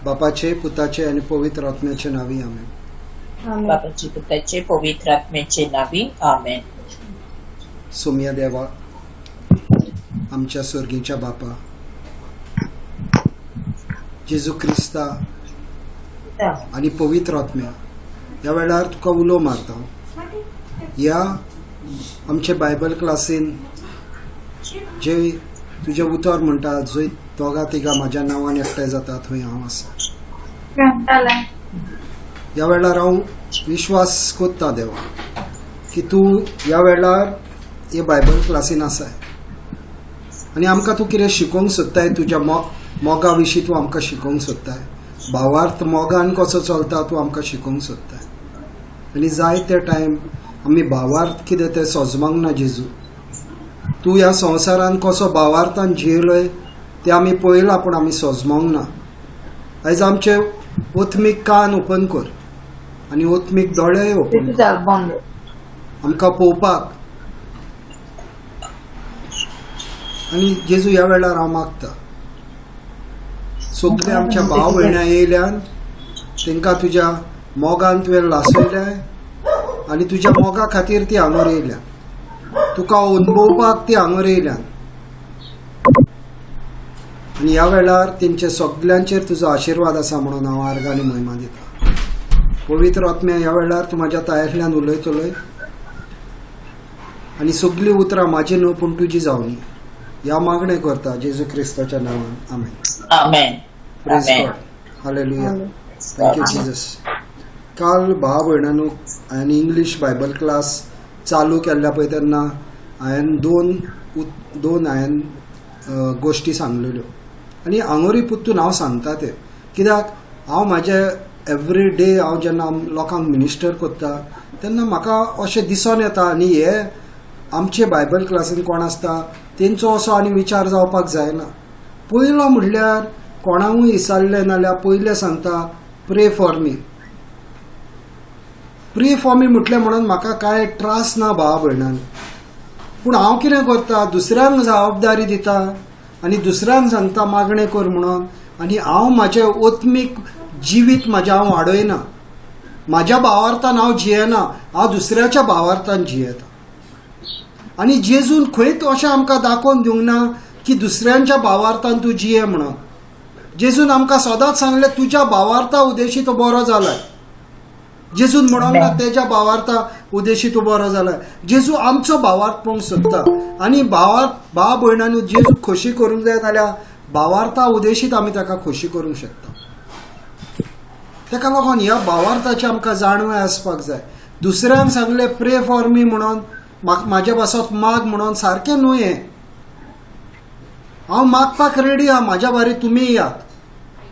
बापाचे, पुताचे आणि पवित्र आत्म्याचे नावी आमेन. बापाचे, पुताचे, पवित्र आत्म्याचे नावी आमेन. सोम्या देवा, आमच्या स्वर्गीच्या बापा, जेजू क्रिस्ता आणि पवित्र आत्म्या, या वेळार तुका उलो मारता. या आमचे बायबल क्लासीन जे तुझे उतर म्हणटा, जंय दोगा तिगा म्हाज्या नांवान एकठांय जाता थंय हांव आसा. या वेळार हांव विश्वास कोत्ता देवा की तूं ह्या वेळार हे बायबल क्लासीन आसाय आनी आमकां तूं कितें शिकोवंक सोदताय. तुज्या मोगा विशीं तूं आमकां शिकोवंक सोदताय. भावार्थ मोगान कसो चलता तूं आमकां शिकोवंक सोदताय. आनी जाय ते टायम आमी भावार्थ कितें तें सोजमांक ना. जेजू, तूं ह्या संवसारान कसो भावार्थान जियेलोय तें आमी पळयलां, पूण आमी सोजमांक ना. आयज आमचे ओथमीक कान ओपन कर आनी ओथमीक दोळेय ओपन कर आमकां पळोवपाक. आनी जेजू, ह्या वेळार हांव मागता सगळे आमच्या भाव भयण्या येयल्यान तांकां तुज्या मोगान तुवें लासयल्याय आनी तुज्या मोगा खातीर ती हांगर येयल्या. तुका अनुभवपाक ती हांगर येयल्यान आनी ह्या वेळार तेंचे सगळ्यांचेर तुजो आशिर्वाद आसा म्हणून हांव आर्गांनी महिमा दिता. पवित्र आत्म्या, ह्या वेळार तूं म्हाज्या तायेंतल्यान उलयतलोय आनी सगळीं उतरां म्हाजी न्हू पूण तुजी जावनी. ह्या मागणें करता जेजू क्रिस्ताच्या नांवान. Amen. Amen. Praise God. Hallelujah. Thank you Jesus. काल भाव भयणांनो, हांवें इंग्लीश बायबल क्लास चालू केल्ल्या पळय तेन्ना हांवें दोन गोश्टी सांगलेल्यो आनी आंगोरी पुत्तून हांव सांगता ते. कित्याक हांव म्हाजे एवरी डे हांव जेन्ना लोकांक मिनिस्टर करता तेन्ना म्हाका अशें दिसून येता. आनी हे आमचे बायबल क्लासीन कोण आसता तेंचो असो आनी विचार जावपाक जायना. पयलो म्हणल्यार कोणाकूय विचारलें नाल्यार पयलें सांगता, प्रे फॉर मी. प्रे फॉर मी म्हटलें म्हणून म्हाका कांय त्रास ना भाव भयणान. पूण हांव कितें करता, दुसऱ्यांक जबाबदारी दिता आनी दुसऱ्यांक सांगता मागणें कर म्हणून. आनी हांव म्हाजें ओत्मीक जिवीत म्हाजें हांव वाडयना. म्हाज्या भावार्थान हांव जियेना, हांव दुसऱ्याच्या भावार्थान जियेता. आनी जेजून खंयच अशें आमकां दाखोवन दिवंक ना की दुसऱ्यांच्या भावार्थान तूं जिये म्हणून. जेजून आमकां सदांच सांगलें तुज्या भावार्था उदेशी तो बरो जालाय. जेजून म्हणूंक ना तेज्या भावार्था उदेशी तूं बरो जालाय. जेजू आमचो भावार्थ पळोवंक सोदता आनी भाव भयणांनी जेजू खोशी करूंक जाय जाल्यार भावार्था उदेशीत आमी ताका खोशी करूंक शकता. ताका लागून ह्या भावार्थाची आमकां जाणवाय आसपाक जाय. दुसऱ्यांक सांगलें प्रे फॉर मी म्हणून म्हाज्या बसत माग म्हणून सारकें न्हू हें. हांव मागपाक रेडी आहा, म्हाज्या बारी तुमी या,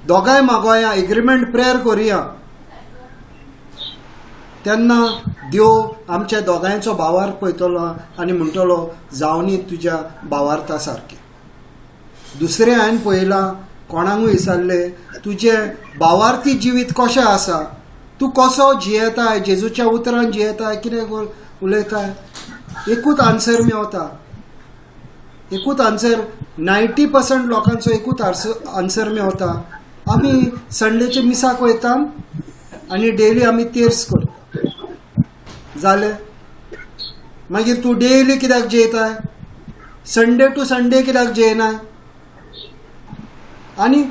दोगांय मागोया, एग्रीमेंट प्रेयर करुया. तेन्ना देव आमच्या दोगांयचो भावार्थ पळयतलो आनी म्हणटलो जावनी तुज्या भावार्था सारकें. दुसरें हांवें पळयलां, कोणाकूय विचारलें तुजें भावार्थी जिवीत कशें आसा, तूं कसो जियेताय, जेजूच्या उतरान जियेताय, कितें उलयताय, एकूच आन्सर मेवता. एकूच आन्सर 90% लोकांचो एकूच आन्सर मेवता. आमी संडेचे मिसाक वयता आनी डेली आमी तेर्स करता. जालें. मागीर तूं डेली कित्याक जेयताय, संडे टू संडे कित्याक जेयनाय. आनी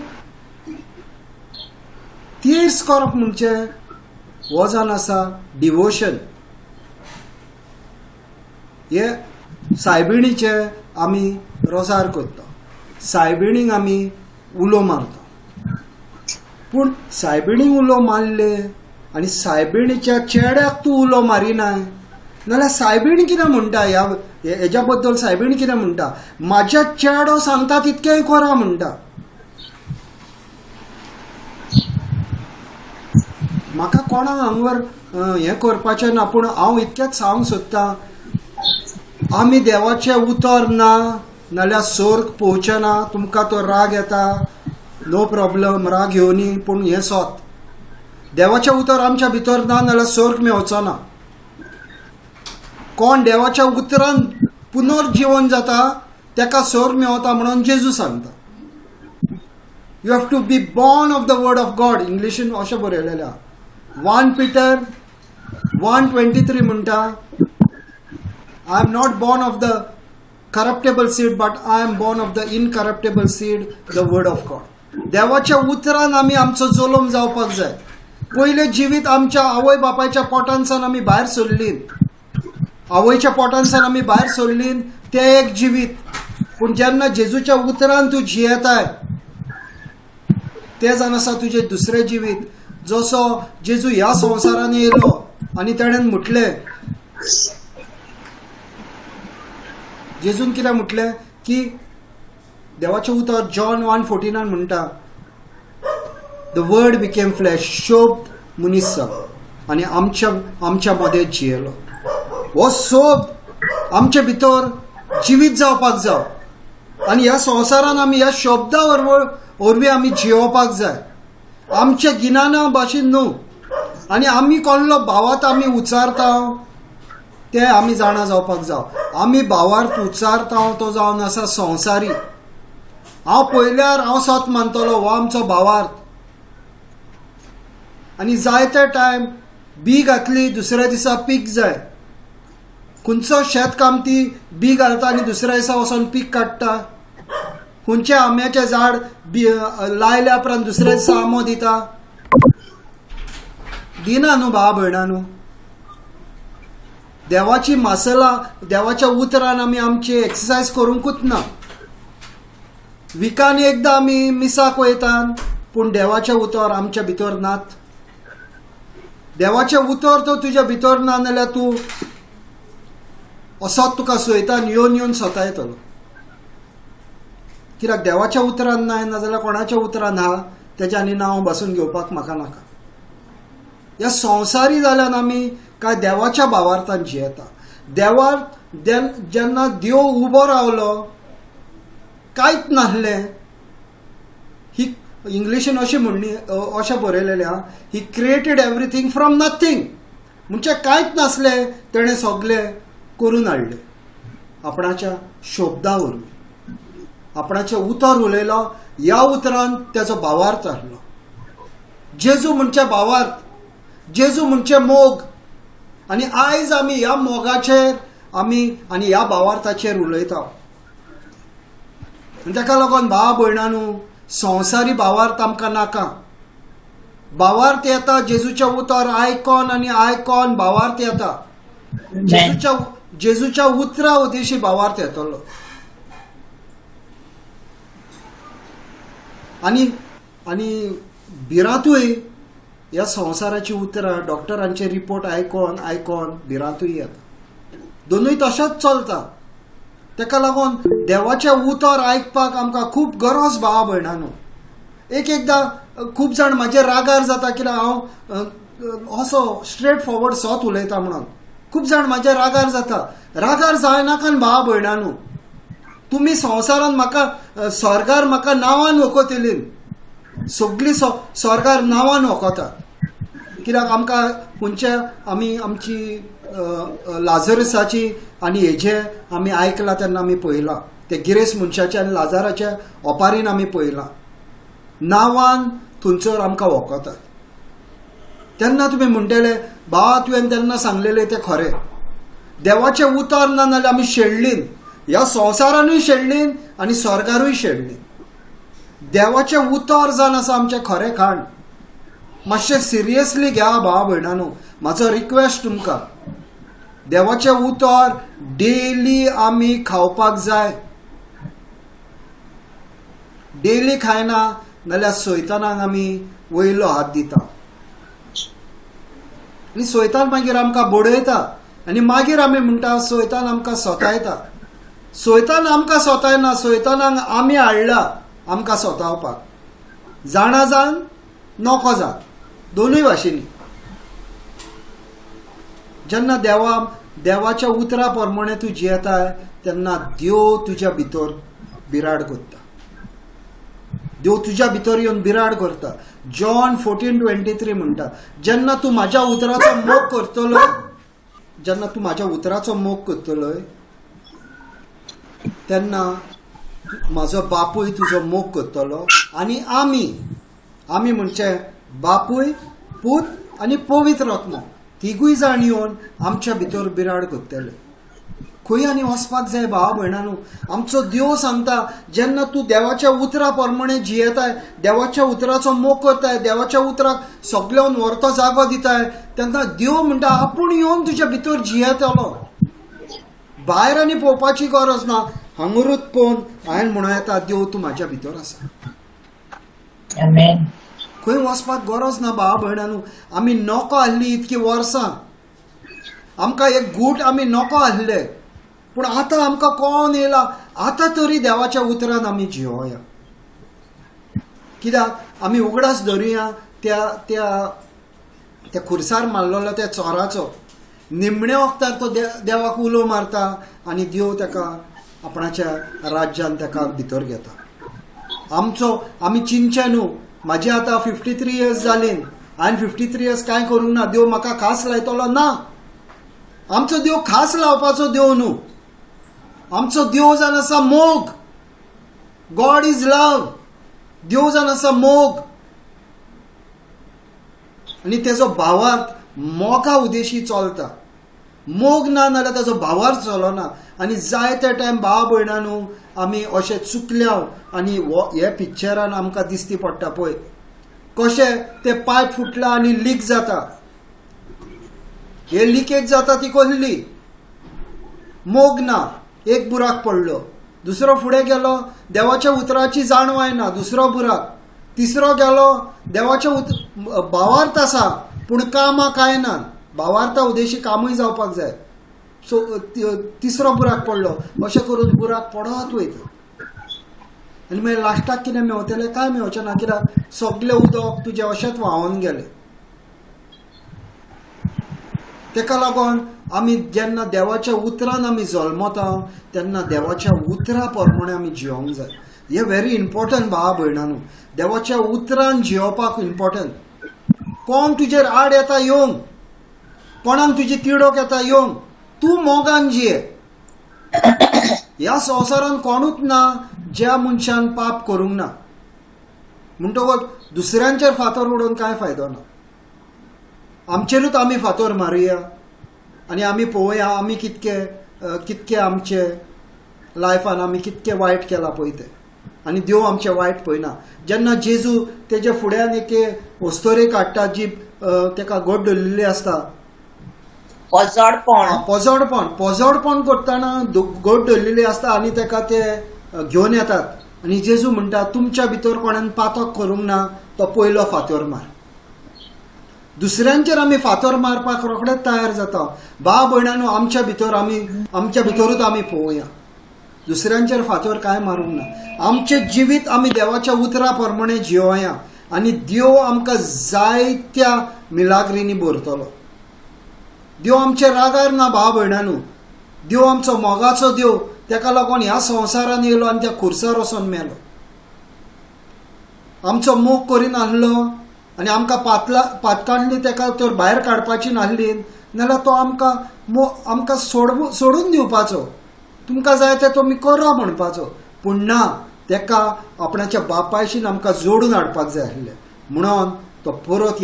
तेर्स करप म्हणजे वजन आसा डिवोशन. हे सायबिणीचे आमी रोजार करता, सायबिणीक आमी उलो मारता. पूण सायबिणीक उलो मारले आनी सायबिणीच्या चेड्याक तूं उलो मारिनाय नाल्यार सायबिणी कितें म्हणटा, हेज्या बद्दल सायबिणी कितें म्हणटा, म्हाज्या चेडो सांगता तितकेंय करा म्हणटा. म्हाका कोणाक हांगर हें करपाचें ना. पूण हांव इतकेंच सांगूंक सोदतां, आमी देवाचें उतर ना नाल्यार स्वर्ग पोवचेना. तुमकां तो राग येता, नो प्रॉब्लम, राग घेवनी, पूण हें सोत देवाचें उतर आमच्या भितर ना नाल्यार स्वर्ग मेवचो ना. कोण देवाच्या उतरान पुनर्जीवन जाता ताका स्वर्ग मेवता म्हणून जेजू सांगता. You have to be born of the word of God. इंग्लिशीन अशें बरयलेलें आहा. 1 Peter 1:23 म्हणटा, I am not born of the corruptible seed but I am born of the incorruptible seed, the word of God. देवाच्या उतरान आमी आमचो जल्म जावपाक जाय. पयले जिवीत आमच्या आवय बापायच्या पोटांसान आमी भायर सरलीं, आवयच्या पोटांसान आमी भायर सरलीं, तें एक जिवीत. पूण जेन्ना जेजूच्या उतरान तूं जियेताय, तें जावन आसा तुजें दुसरें जिवीत. जसो जेजू ह्या संवसारान येयलो आनी ताणें म्हटलें, जेजून कितें म्हटलें की देवाचें उतर जॉन 1:14 म्हणटा, द वर्ड बिकेम फ्लॅश, शोभ मनीस जालो आनी आमच्या मदें जियेलो. हो सोब आमचे भितर जिवीत जावपाक जाय आनी ह्या संवसारान आमी ह्या शब्दा वरवीं आमी जियोवपाक जाय. आमचे गिन्याना भाशेन न्हू. आनी आमी कोणलो भावार्थ आमी उच्चारता ते आमी जाणा जावपाक जाय. आमी भावार्थ उच्चारता तो जावन आसा संवसारी. हांव पयल्यार हांव सत मानतलो, हो आमचो भावार्थ. आनी जायते टायम बी घातली, दुसऱ्या दिसा पीक जाय. खंयचो शेत कामती बी घालता आनी दुसऱ्या दिसा वचोन पीक काडटा. खंयचें आंब्याचें झाड लायल्या उपरांत दुसऱ्या दिसा आंबो दिता. दिना न्हू भावा भयणानू. देवाची मासलां देवाच्या उतरान आमी आमची एक्सरसायज करूंकूच ना. विकान एकदां आमी मिसाक वयतात, पूण देवाचें उतर आमच्या भितर नात. देवाचें उतर तो तुज्या भितर ना जाल्यार तूं असोच तुका सैतान येवन सतायतलो. कित्याक देवाच्या उतरान ना जाल्यार कोणाच्या उतरान हा तेजें आनी नांव बसून घेवपाक म्हाका नाका. ह्या संवसारी जाल्यान आमी काय देवाच्या भावार्थान जियेता. देवार्थ जेन्ना देव उबो रावलो, कांयच नासलें. ही इंग्लिशीन अशें बरयलेलें आहा, he created everything from nothing. म्हणजे कांयच नासलें, तेणें सगळें करून हाडलें आपणाच्या शब्दा वरवीं. आपणाचें उतर उलयलो, ह्या उतरान तेजो भावार्थ आहलो. जेजू म्हणजे भावार्थ, जेजू म्हणजे मोग. आनी आयज आमी ह्या मोगाचेर आनी ह्या भावार्थाचेर उलयता. ताका लागून भावा भयणानू, संवसारी भावार्थ आमकां नाका. भावार्थ येता जेजूचें उतर आयकॉन आनी आयकॉन भावार्थ येता. जेजूच्या उतरा उदेशी भावार्थ येतलो. आनी भिरांतूय ह्या संवसाराची उतरां डॉक्टरांचे रिपोर्ट आयकॉन भिरांतूय येता. दोनूय तशेंच चलता. ताका लागून देवाचें उतर आयकपाक आमकां खूब गरज भावा भयणानू. एकदां खूब जाण म्हाजेर रागार जाता कित्याक हांव असो स्ट्रेट फॉरवर्ड सोत उलयता म्हणून. खूब जाण म्हाजेर रागार जाता. रागार जायनाका भावा भयणानू. तुमी संवसारान म्हाका स्वर्गार म्हाका नांवान वखतिलीं. सगळीं स्वर्गार नांवान वखतात. कित्याक आमकां खंयचे आमी आमची लाजरसाची आनी हेजे आमी आयकलां तेन्ना आमी पळयलां. ते गिरेस मनशाचे आनी लाजाराचे ओपारीन आमी पळयलां. नांवान थंयसर आमकां वखतात. तेन्ना तुमी म्हणटले भावा तुवें तेन्ना सांगलेलें तें खरें. देवाचें उतर ना जाल्यार आमी शेणलीं. ह्या संवसारानूय शेणलीं आनी स्वर्गारूय शेणलीं. देवाचें उतर जावन आसा आमचें खरें खाण. मातशें सिरियसली घ्या भावा भयणानू. म्हाजो रिक्वेस्ट तुमकां, देवाचें उतर डेली आमी खावपाक जाय. डेली खायना नाल्यार सैतानाक आमी वयलो हात दिता. आनी सैतान मागीर आमकां बडयता आनी मागीर आमी म्हणटा सैतान आमकां सतायता. सैतान आमकां सतायना, सैतानाक आमी हाडला आमकां सतावपाक. जाणा जावन नोको जावन दोनूय भाशेनी. जेन्ना देवाच्या उतरा प्रमाणे तूं जियेताय तेन्ना देव तुज्या भितर बिराड करता. देव तुज्या भितर येवन बिराड करता. जॉन 14:23 म्हणटा, जेन्ना तूं म्हाज्या उतराचो मोग करतलो, जेन्ना तूं म्हाज्या उतराचो मोग करतलोय तेन्ना म्हाजो बापूय तुजो मोग करतलो आनी आमी म्हणजे बापूय पूत आनी पवित्र आत्मा तिगूय जाण येवन आमच्या भितर बिराड करतले. खंय आनी वचपाक जाय भावा भयणांनो. आमचो देव सांगता जेन्ना तूं देवाच्या उतरा प्रमाणे जियेताय, देवाच्या उतराचो मोग करताय, देवाच्या उतराक सगळ्यान व्हरतो जागो दिताय, तेन्ना देव म्हणटा आपूण येवन तुज्या भितर जियेतलो. भायर आनी पळोवपाची गरज ना, हांगरूच पळोवन हांवें म्हणूं येता देव तूं म्हाज्या भितर आसा. Amen. खंय वचपाक गरज ना भावा भयणांनो. आमी नॉको आहली इतकी वर्सां, आमकां एक गूट आमी नॉको आहले, पूण आतां आमकां कळोन येयला आतां तरी देवाच्या उतरान आमी जियोया. कित्याक आमी उगडास धरुया त्या त्या त्या खुर्सार मारलेलो त्या चोराचो. निमण्या वक्तार तो देवाक उलो मारता आनी देव ताका आपणाच्या राज्यान ताका भितर घेता. आमी चिंतचे न्हू म्हाजी आतां 53 इयर्स जालीं, हांवें 53 इयर्स कांय करूंक ना, देव म्हाका खास लायतलो ना. आमचो देव खास लावपाचो देव न्हू. आमचो देव जावन आसा मोग. गॉड इज लव. देव जावन आसा मोग आनी तेजो भावार्थ मोगा उदेशी चलता. मोग ना जाल्यार ताजो भावार्थ चलना. आनी जाय त्या टायम भाव भयणांनो आमी अशें चुकल्या आनी हे पिक्चरान आमकां दिसती पडटा पळय कशें ते पायप फुटला आनी लीक जाता. हे लिकेज जाता ती कसली? मोग ना. एक बुराक पडलो, दुसरो फुडें गेलो, देवाच्या उतराची जाणवाय ना, दुसरो बुराक, तिसरो गेलो, देवाच्या भावार्थ आसा पूण कामां कांय ना, भावार्था उदेशी कामूय जावपाक जाय. सो तिसरो बुराक पडलो. अशें करून बुराक पडत वयता आनी मागीर लास्टाक कितें मेवतलें? कांय मेवचें ना. कित्याक सगळें उदक तुजें अशेंच व्हांवून गेलें. तेका लागून आमी जेन्ना देवाच्या उतरान आमी जल्मता तेन्ना देवाच्या उतरा प्रमाणे आमी जियोंक जाय. हे व्हेरी इम्पॉर्टंट भावा भयणांनो. देवाच्या उतरान जियोवपाक इम्पॉर्टंट. कोण तुजेर आड येता येवंक, कोणाक तुजी तिडोक येता येवंक, तूं मोगान जिये. ह्या संवसारान कोणूच ना ज्या मनशान पाप करूंक ना. म्हणटकच दुसऱ्यांचेर फातर उडोवन कांय फायदो ना. आमचेरूच आमी फातर मारुया आनी आमी पळोवया आमी कितके आमचे लायफान आमी कितकें वायट केलां पळय तें. आनी देव आमचें वायट पळयना. जेन्ना जेजू तेजे फुड्यान एक वस्तोरी काडटा जी तेका घट धरलेली आसता, पोजोडपण करतना घट धरलेली आसता आनी तेका ते घेवन येतात आनी जेजू म्हणटा तुमच्या भितर कोणान पातक करूंक ना तो पयलो फातर मार. दुसऱ्यांचेर आमी फातर मारपाक रोखडेच तयार जाता. भाव भयणांनो आमच्या भितरूच आमी पळोवया. दुसऱ्यांचेर फातर कांय मारूंक ना. आमचें जिवीत आमी देवाच्या उतरा प्रमाणे जियोया आनी देव आमकां जायत्या मिलाग्रींनी भरतलो. देव आमचे रागार ना भाव भयणांनो. देव आमचो मोगाचो देव. तेका लागून ह्या संवसारान येयलो आनी त्या खुर्सार वचोन मेलो. आमचो मोग करिनासलो आनी आमकां पातकांडली तेका तर भायर काडपाची नासली नाल्यार तो आमकां सोडून दिवपाचो. तुमकां जाय तें तुमी करा म्हणपाचो. पूण ना, तेका आपणाच्या बापायशीन आमकां जोडून हाडपाक जाय आसलें. म्हणून तो परत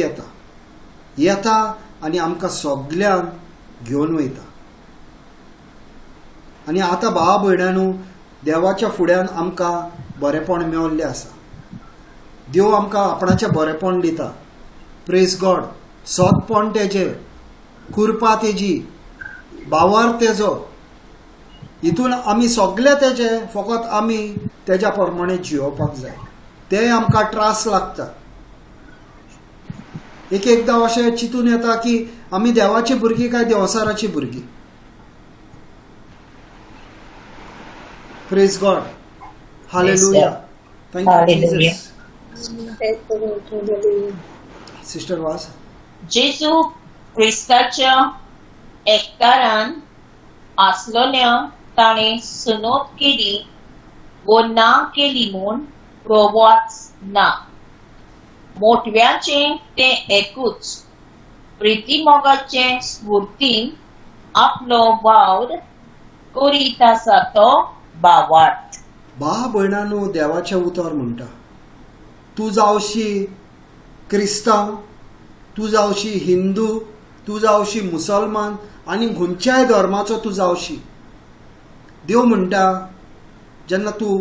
येता आनी आमकां सगळ्यांक घेवन वयता. आनी आतां भावा भयणांनो देवाच्या फुड्यान आमकां बरेपण मेवल्लें आसा. देव आमकां आपणाचें बरेपण दिता. Praise God. सोदपण तेजें, कृपा तेजी, भावार्थ तेजो, हितून आमी सगळे तेजे, फकत आमी तेज्या प्रमाणे जियोवपाक जाय. ते आमकां त्रास लागता. एकदां अशें चिंतून येता की आमी देवाची भुरगीं काय देवसाराची भुरगीं. Praise God. Hallelujah. Thank you Jesus. Sister वास. जेजू क्रिस्ताच्या एकतारान आसलोल्या ताणें सुनोद केली वो ना केली म्हूण प्रोवाच ना. मोटव्याचे ते एकूच प्रिती मोगाचे स्फूर्तीन आपलो वावर करीत आसा तो भावार्थ. भाव भयणांनो, देवाचें उतर म्हणटा, तूं जावशी क्रिस्तांव, तूं जावशी हिंदू, तूं जावशी मुसलमान आनी खंयच्याय धर्माचो तूं जावशी, देव म्हणटा जेन्ना तूं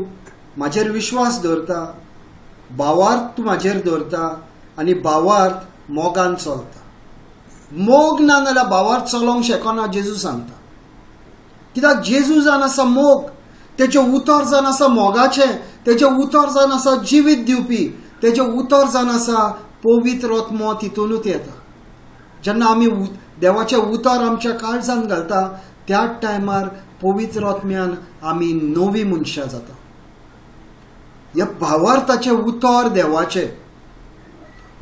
म्हाजेर विश्वास दवरता, भावार्थ तूं म्हाजेर दवरता आनी भावार्थ मोगान चलता. मोग ना जाल्यार भावार्थ चलोवंक शकना, जेजू सांगता. कित्याक जेजू जावन आसा मोग, तेचें उतर जावन आसा मोगाचें, तेचें उतर जावन आसा जिवीत दिवपी, तेचें उतर जावन आसा पवित्र आत्मो तितूनूच येता. जेन्ना आमी देवाचें उतर आमच्या काळजांत घालता, त्याच टायमार पवित्र आत्म्यान आमी नवी मनशां जाता. ह्या भावार्थाचें उतर देवाचें.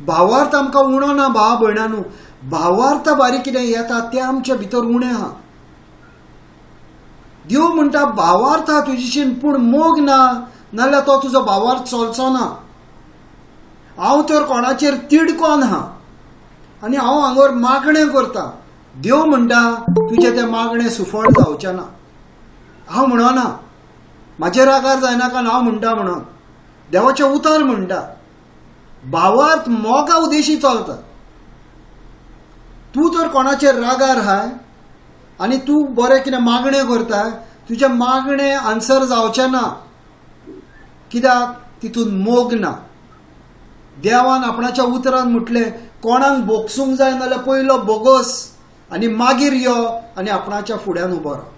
भावार्थ आमकां उणो ना भाव भयणांनो, भावार्थ बारीक कितें येता तें आमचे भितर उणें आहा. देव म्हणटा भावार्थ आहा तुजेशीन, पूण मोग ना नाल्यार तो तुजो भावार्थ चलचो ना. हांव तर कोणाचेर तिडकोन आहा आनी हांव हांगर मागणें करता. देव म्हणटा तुजें तें मागणें सुफळ जावचें ना. हांव म्हणना म्हाजेर रागार जायनाका हांव म्हणटा म्हणून. देवाचें उतर म्हणटा भावार्थ मोगा उदेशी चलता. तूं तर कोणाचेर रागार आहाय आनी तूं बरें कितें मागणें करता, तुजें मागणें आन्सर जावचें ना. कित्याक तितून मोग ना. देवान आपणाच्या उतरान म्हटलें कोणाक बोगसूंक जाय नाल्यार पयलो बोगस आनी मागीर यो आनी आपणाच्या फुड्यान उबो राव.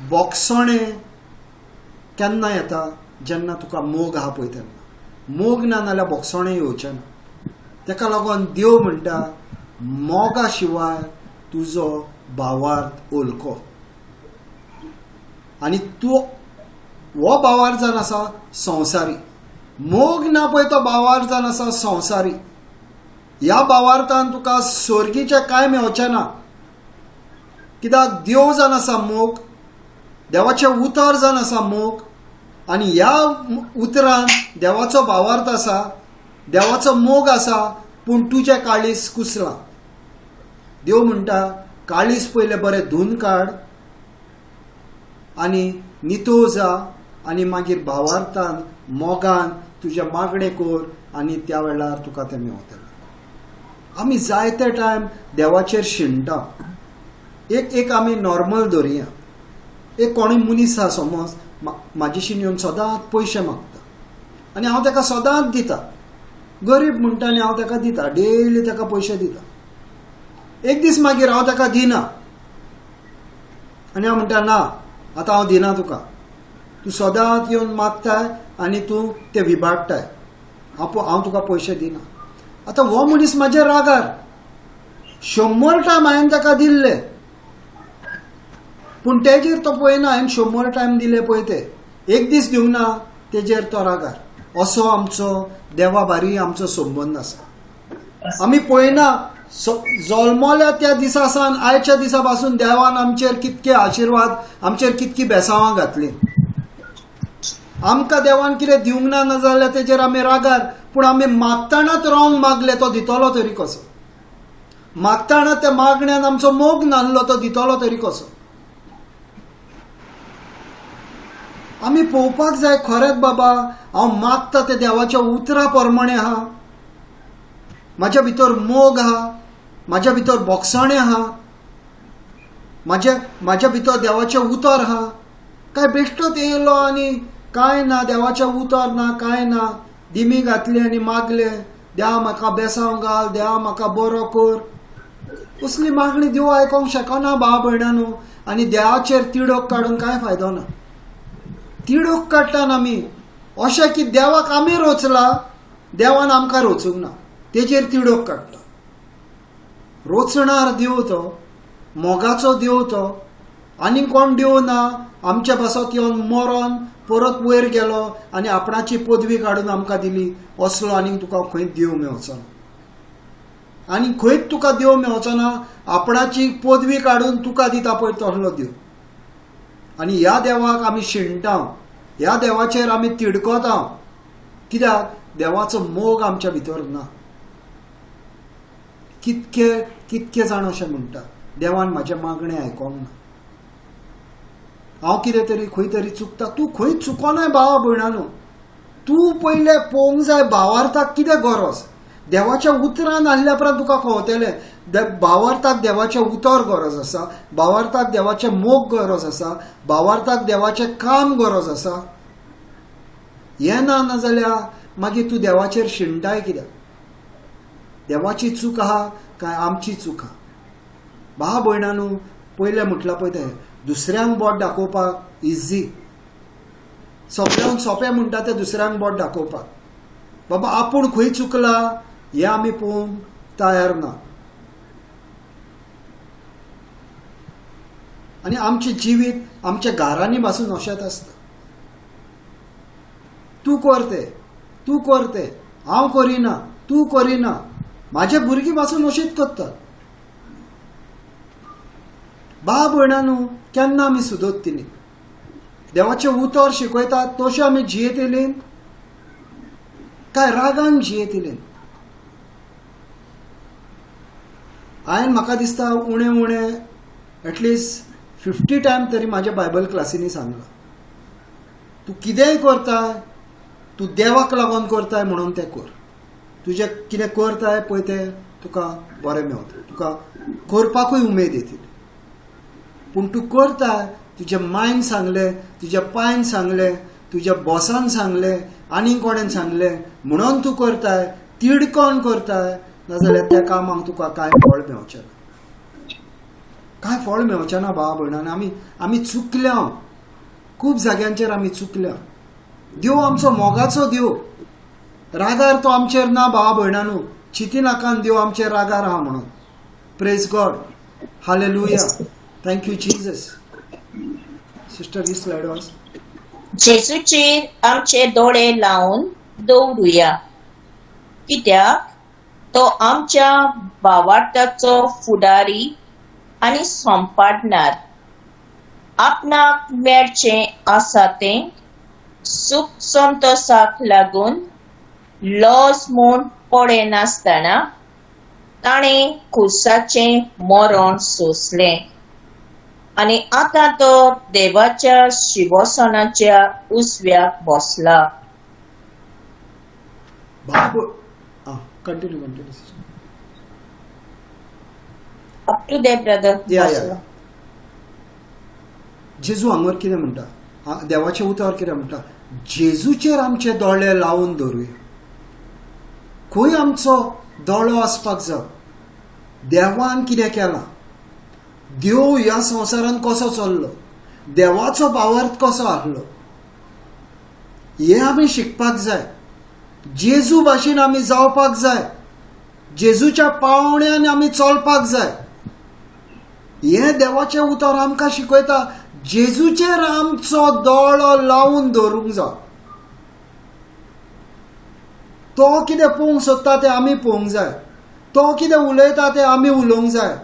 बोगसणें केन्ना येता? जेन्ना तुका मोग आहा पळय तेन्ना. मोग ना जाल्यार बोगसणें येवचें ना. तेका लागून देव म्हणटा मोगा शिवाय तुजो भावार्थ ओळखो. आनी तूं हो भावार्थ जावन आसा संवसारी. मोग ना पळय तो भावार्थ जावन आसा संवसारी. ह्या भावार्थान तुका स्वर्गीचें कांय मेळचें ना. कित्याक देव जावन आसा मोग, देवाचें उतर जावन आसा मोग, आनी ह्या उतरान देवाचो भावार्थ आसा, देवाचो मोग आसा, पूण तुजें काळीज कुसलां. देव म्हणटा काळीज पयलें बरें धुवन काड आनी नितळ जा आनी मागीर भावार्थान मोगान तुजें मागणें कर आनी त्या वेळार तुका तें मेळटलें. आमी जायते टायम देवाचेर शिणटा. एक आमी नॉर्मल धरया. एक कोणूय मनीस आसा समज म्हाजेशीन येवन सदांच पयशे मागता आनी हांव ताका सदांच दिता. गरीब म्हणटा आनी हांव ताका दिता, डेली ताका पयशे दिता. एक दीस मागीर हांव ताका दिना आनी हांव म्हणटा ना आतां हांव दिना तुका. तूं सदांच येवन मागताय आनी तूं ते विबाडटाय, हांव तुका पयशे दिना. आतां हो मनीस म्हाजेर रागार. 100 टायम हांवें ताका दिल्ले, पूण तेजेर तो पळयना हांवें 100 टायम दिले पळय ते, एक दीस दिवंक ना तेजेर तो रागार. असो आमचो देवा बारी आमचो संबंद आसा. आमी पळयना जल्मल्या त्या दिसा सावन आयच्या दिसा पासून देवान आमचेर कितके आशिर्वाद, आमचेर कितकी बेसांवां घातली. आमकां देवान कितें दिवंक ना जाल्यार तेजेर आमी रागार, पूण आमी मागतानाच रावन मागले तो दितलो तरी कसो. मागताना त्या मागण्यान आमचो मोग नासलो तो दितलो तरी कसो. आमी पळोवपाक जाय खरेंच बाबा हांव मागता ते देवाच्या उतरा प्रमाणे आहा, म्हाज्या भितर मोग आहा, म्हाज्या भितर बोगसणें आहा, म्हाज्या भितर देवाचें उतर आहा, काय बेश्टोच येयलो आनी कांय ना, देवाचें उतर ना, कांय ना, दिमी घातली आनी मागले देवा म्हाका बेसांव घाल, देवा म्हाका बरो कर. असली मागणी देव आयकोंक शकना भाव भयणांनो. आनी देवाचेर तिडक काडून कांय फायदो ना. तिडक काडटात आमी अशें की देवाक आमी रोचला, देवान आमकां रोचूंक ना, तेजेर तिडक काडटा. रोचणार देव तो, मोगाचो देव तो, आनी कोण देव ना आमच्या बसत येवन मरोन परत वयर गेलो आनी आपणाची पदवी काडून आमकां दिली. असलो आनीक तुका खंयच देव मेळचो ना. आनी खंयच तुका देव मेळचो ना आपणाची पदवी काडून तुका दिता पळय तसलो देव. आनी ह्या देवाक आमी शिणटा, ह्या देवाचेर आमी तिडकता. कित्याक देवाचो मोग आमच्या भितर ना. कितके जाण अशें म्हणटा देवान म्हाजें मागणें आयकोंक ना. हांव कितें तरी खंय तरी चुकता, तूं खंय चुकोनाय भावा भयणानो. तूं पयलें पळोवंक जाय भावार्थाक कितें गरज. देवाच्या उतरान आसल्या उपरांत तुका कळटलें भावार्थाक देवाचें उतर गरज आसा, भावार्थाक देवाचें मोग गरज आसा, भावार्थाक देवाचें काम गरज आसा. हें ना जाल्यार मागीर तूं देवाचेर शिंटाय कित्याक. देवाची चूक आहा काय आमची चूक आहा. भाव भयणानो, पयलें म्हटलां पळय तें दुसऱ्यांक बोट दाखोवपाक इझी, सगळ्यांक सोंपें म्हणटा तें दुसऱ्यांक बोट दाखोवपाक. बाबा आपूण खंय चुकला हें आमी पळोवंक तयार ना. आनी आमचें जिवीत आमच्या घरांनी पासून अशेंच आसता. तूं कर तें, तूं कर तें, हांव करिना, तूं करिना. म्हाजे भुरगीं पासून अशीच करतात. भाव भयणानो, केन्ना आमी सुदरतलीं. देवाचें उतर शिकयतात तशें आमी जियेतलीं काय रागान जियेतलीं. हांवें म्हाका दिसता उणें उणें एटलिस्ट 50 टायम तरी म्हाज्या बायबल क्लासींनी सांगलां, तूं कितेंय करताय तूं देवाक लागून करताय म्हणून तें कर. तुजें कितें करताय पळय तें तुका बरें मेवता, तुका करपाकूय उमेद येतली. पूण तूं करताय तुज्या मायन सांगलें, तुज्या पायन सांगलें, तुज्या बॉसान सांगलें, आनी कोणें सांगलें म्हणून तूं करताय, तिडकोन करताय, नाजाल्यार त्या कामाक तुका कांय फळ मेवचें ना. कांय फळ मेवचें ना भाव भयणान. आमी चुकल्या, खूब जाग्यांचेर आमी चुकल्या. देव आमचो मोगाचो देव, रागार तो आमचेर ना भाव भयणानो. चिती नाकान देव आमचेर रागार आहा म्हणून. Praise God, hallelujah, thank you Jesus. Sister ही स्लायड वाच. जेजूचेर आमचे दोळे लावून दवरुया, कित्याक तो आमच्या भावार्थाचो फुडारी आनी संपादणार. आपणाक मेळचें आसा तें सुख संतोषाक लागून लॉस म्हूण पडे नासतना ताणें खुर्साचें मरण सोंसलें आनी आतां तो देवाच्या शिवसनाच्या उजव्याक बसला. Continue. Up to the brother. जेजू हांगर कितें म्हणटा, देवाचें उतर कितें म्हणटा, जेजूचेर आमचे दोळे लावून दवरुया. खंय आमचो दोळो आसपाक जाय. देवान कितें केलां, देव ह्या संवसारान कसो चल्लो, देवाचो भावार्थ कसो आसलो, हें आमी शिकपाक जाय. जेजू भाशेन आमी जावपाक जाय. जेजूच्या पावण्यान आमी चलपाक जाय. हें देवाचें उतर आमकां शिकयता. जेजूचेर आमचो दोळो लावून दवरूंक जाय. तो कितें पळोवंक सोदता तें आमी पळोवंक जाय. तो कितें उलयता तें आमी उलोवंक जाय.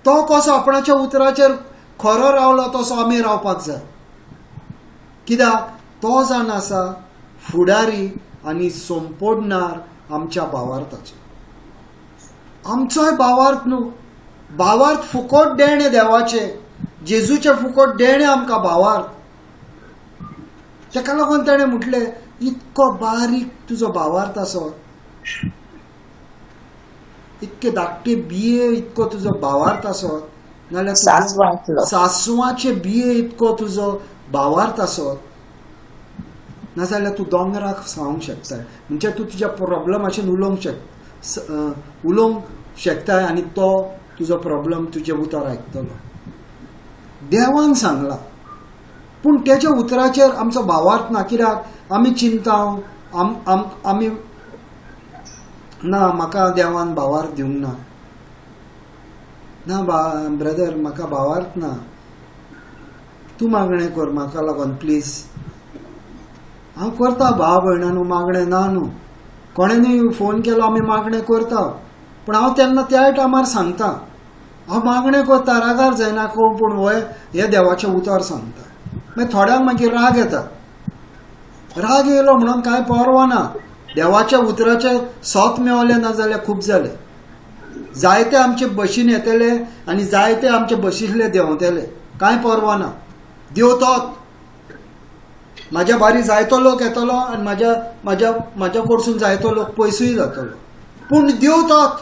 तो कसो आपणाच्या उतराचेर खरो रावलो तसो आमी रावपाक जाय. कित्याक तो जाण आसा फुडारी आनी संपोडणार आमच्या भावार्थाचो. आमचोय भावार्थ न्हू, भावार्थ फुकट देणे देवाचे. जेजूचे फुकट देणे आमकां भावार्थ. ताका लागून ताणें म्हटलें, इतको बारीक तुजो भावार्थ आसो, इतके धाकटे बिये इतको तुजो भावार्थ आसत, नाजाल्यार सासवाचे बिये इतको तुजो भावार्थ आसत, नाजाल्यार तूं दोंगराक सांगूंक शकता. म्हणजे तूं तुज्या प्रॉब्लमाचेर उलोवंक शकताय आनी तो तुजो प्रॉब्लम तुजें उतर आयकतलो. देवान सांगला, पूण तेच्या उतराचेर आमचो भावार्थ ना. कित्याक आमी चिंता, आमी ना म्हाका देवान भावार्थ दिवंक ना, ना ब्रदर म्हाका भावार्थ ना, तूं मागणें कर म्हाका लागून प्लीज. हांव करता भाव भयणानो मागणें ना न्हू. कोणेनूय फोन केलो आमी मागणें करता, पूण हांव तेन्ना त्याय टायमार सांगता हांव मागणें करता, रागार जायना कोण, पूण हे देवाचें उतर सांगता. मागीर थोड्यांक मागीर राग येता. राग येयलो म्हणून कांय परवा ना. देवाच्या उतराचे सोत मेवले ना जाल्यार खूब जालें. जायते आमचे बशीन येतले आनी जायते आमचे बशिल्ले देंवतले, कांय परवा ना. देव तोच. म्हाज्या बारी जायतो लोक येतलो आनी म्हाज्या कडसून जायतो लोक पयसूय जातलो, पूण देव तोच.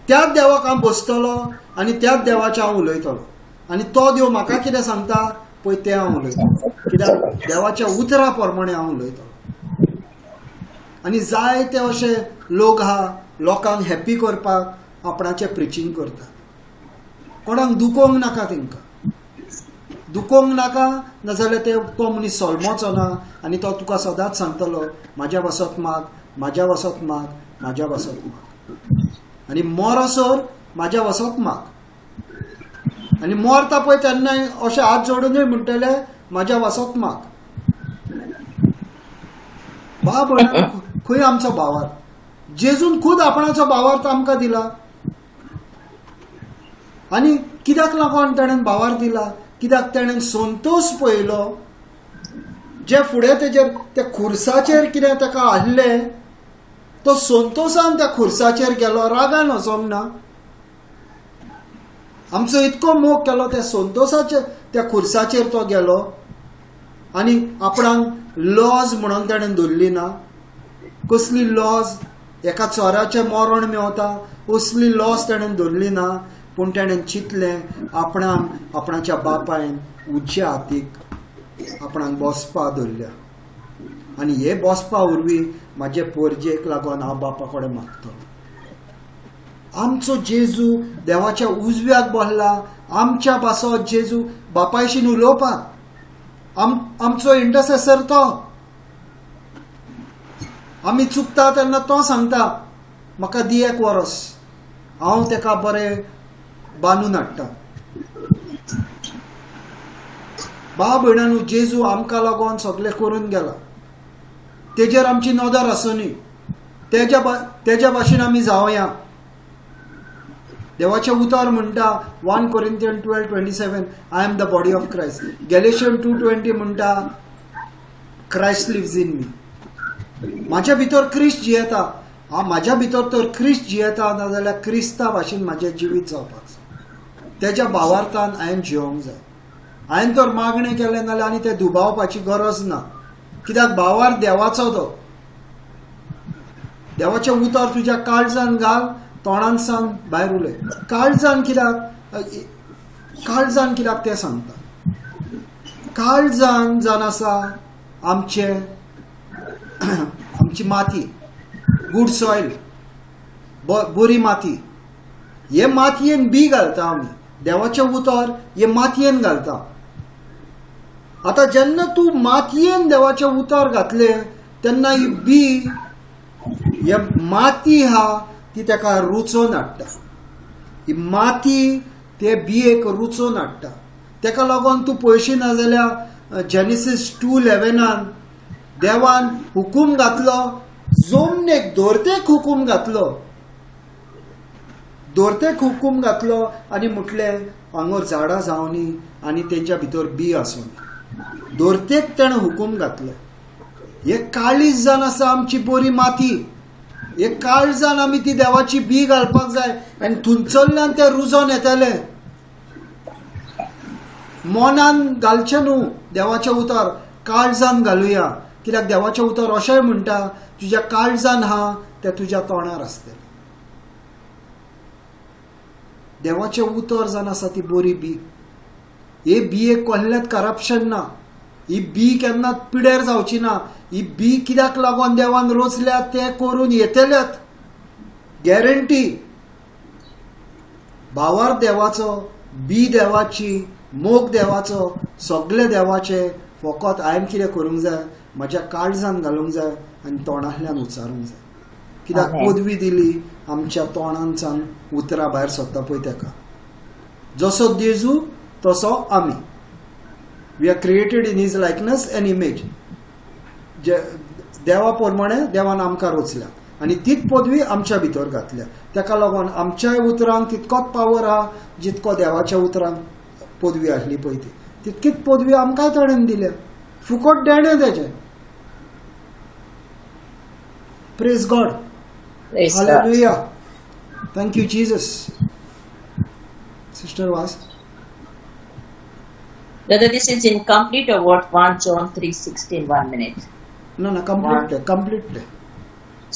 त्याच देवाक हांव बसतलो आनी त्याच देवाचें हांव उलयतलो, आनी तो देव म्हाका कितें सांगता पळय तें हांव उलयतां. कित्याक देवाच्या उतरा प्रमाणे हांव उलयतलो. आनी जायते अशे लोक आहा लोकांक हॅप्पी करपाक आपणाचें प्रिचींग करतात. कोणाक दुखोवंक नाका, तांकां दुखोवंक नाका, नाजाल्यार तो मनीस सोलमोचो ना आनी तो तुका सदांच सांगतलो म्हाज्या वसत माग, म्हाज्या वसत माग, म्हाज्या वसत माग. आनी मोरसोर म्हाज्या वसत माग. आनी मोरता पळय तेन्नाय अशें हात जोडूनय म्हणटले म्हाज्या वसत माग. भाव भयणां, खंय आमचो भावार्थ? जेजून खूद आपणाचो भावार्थ आमकां दिला. आनी कित्याक लागून ताणें भावार्थ दिला? कित्याक ताणें संतोश पळयलो. जे फुडें तेजेर त्या खुर्साचेर कितें ताका आहलें, तो संतोशान त्या खुर्साचेर गेलो, रागान वचोंक ना. आमचो इतको मोग केलो, त्या संतोशाचेर त्या खुर्साचेर तो गेलो आनी आपणाक लॉज म्हणून ताणें दवरली ना. कसली लॉज? एका चोराचें मरण मेवता असली लॉज ताणें दवरली ना. पूण ताणें चिंतलें आपणाच्या बापायन उज्या हातीक आपणाक बसपा दवरल्या, आनी हे बसपा उरवीं म्हाजे पोरजेक लागून हांव बापा कडेन मागतलो. आमचो जेजू देवाच्या उजव्याक बसला. आमच्या पासत जेजू बापायशीन उलोवपाक. आमचो इंटरसेसर तो. आमी चुकता तेन्ना तो सांगता म्हाका दी 1 वरस, हांव ताका बरें बांदून हाडटा. भाव भयणांनो, जेजू आमकां लागून सगळें करून गेला. तेजेर आमची नदर आसुनी. तेज्या भाशेन आमी जावया. देवाचें उतर म्हणटा 1 Corinthians 12:27 I am the body of Christ. Galatians 2:20 म्हणटा क्रायस्ट लिव्स इन मी. म्हाज्या भितर क्रिस्त जियेता. म्हाज्या भितर तर क्रिस्त जियेता, नाजाल्यार क्रिस्ता भाशेन म्हाजें जिवीत जावपाक जाय. तेज्या भावार्थान हांवें जिवंक जाय. हांवें तर मागणें केलें नाल्यार आनी तें दुबावपाची गरज ना. कित्याक भावार्थ देवाचो तो. देवाचें उतर तुज्या काळजान घाल, तोंडान सान भायर उलय. काळजान कित्याक तें सांगता. काळजान जावन आसा आमची माती, गूड सॉयल, बरी माती. हे मातयेन बी घालता आमी. देवाचें उतर हे मातयेन घालता. आतां जेन्ना तूं मातयेन देवाचें उतर घातलें तेन्ना ही बी, हे माती आहा ती ताका रुचोवन हाडटा. ही माती ते बियेक रुचोवन हाडटा. ताका लागून तूं पळयशी ना जाल्यार जेनेसीस 2:11 देवान हुकूम घातलो, जमनेक दोरतेक हुकूम घातलो आनी म्हटलें हांगर झाडां जावनी आनी तेंच्या भितर बी आसूनी. दोरतेक ताणें हुकूम घातलो. हे काळीज जावन आसा आमची बरी माती. हे काळजान आमी ती देवाची बी घालपाक जाय आनी थंयसरल्यान तें रुजोन येतलें. मोनान घालचें न्हू देवाचें उतर, काळजान घालुया. कित्याक देवाचें उतर अशेंय म्हणटा तुज्या काळजान आहा तें तुज्या तोंडार आसतलें. देवाचें उतर जावन आसा ती बरी बी. हे बियेक कसलेंच करप्शन ना. ही बी केन्नाच पिड्यार जावची ना. ही बी कित्याक लागून देवान रोचल्या तें करून येतलेत. गॅरंटी. भावार्थ देवाचो, बी देवाची, मोग देवाचो, सगळें देवाचें. फकत हांवें कितें करूंक जाय? म्हाज्या काळजान घालूंक जाय आनी तोंडांतल्यान उच्चारूंक जाय. कित्याक पदवी दिली आमच्या तोंडांच्यान उतरां भायर सरता पळय ताका. जसो जेजू तसो आमी. We are created in his likeness and image. देवा प्रमाणे देवान आमकां रोचल्या आनी तीच पदवी आमच्या भितर घातल्या. ताका लागून आमच्याय उतरांक तितकोच पावर आहा जितको देवाच्या उतरांक पदवी आसली पळय ती. तितकीच पदवी आमकांय ताणेन दिल्या. फुकट देणें तेजें. Praise God. Hallelujah. Thank you Jesus. Sister वास. Brother, this is incomplete or what? 1 John 3:16, 1 minute. ना कंप्लीट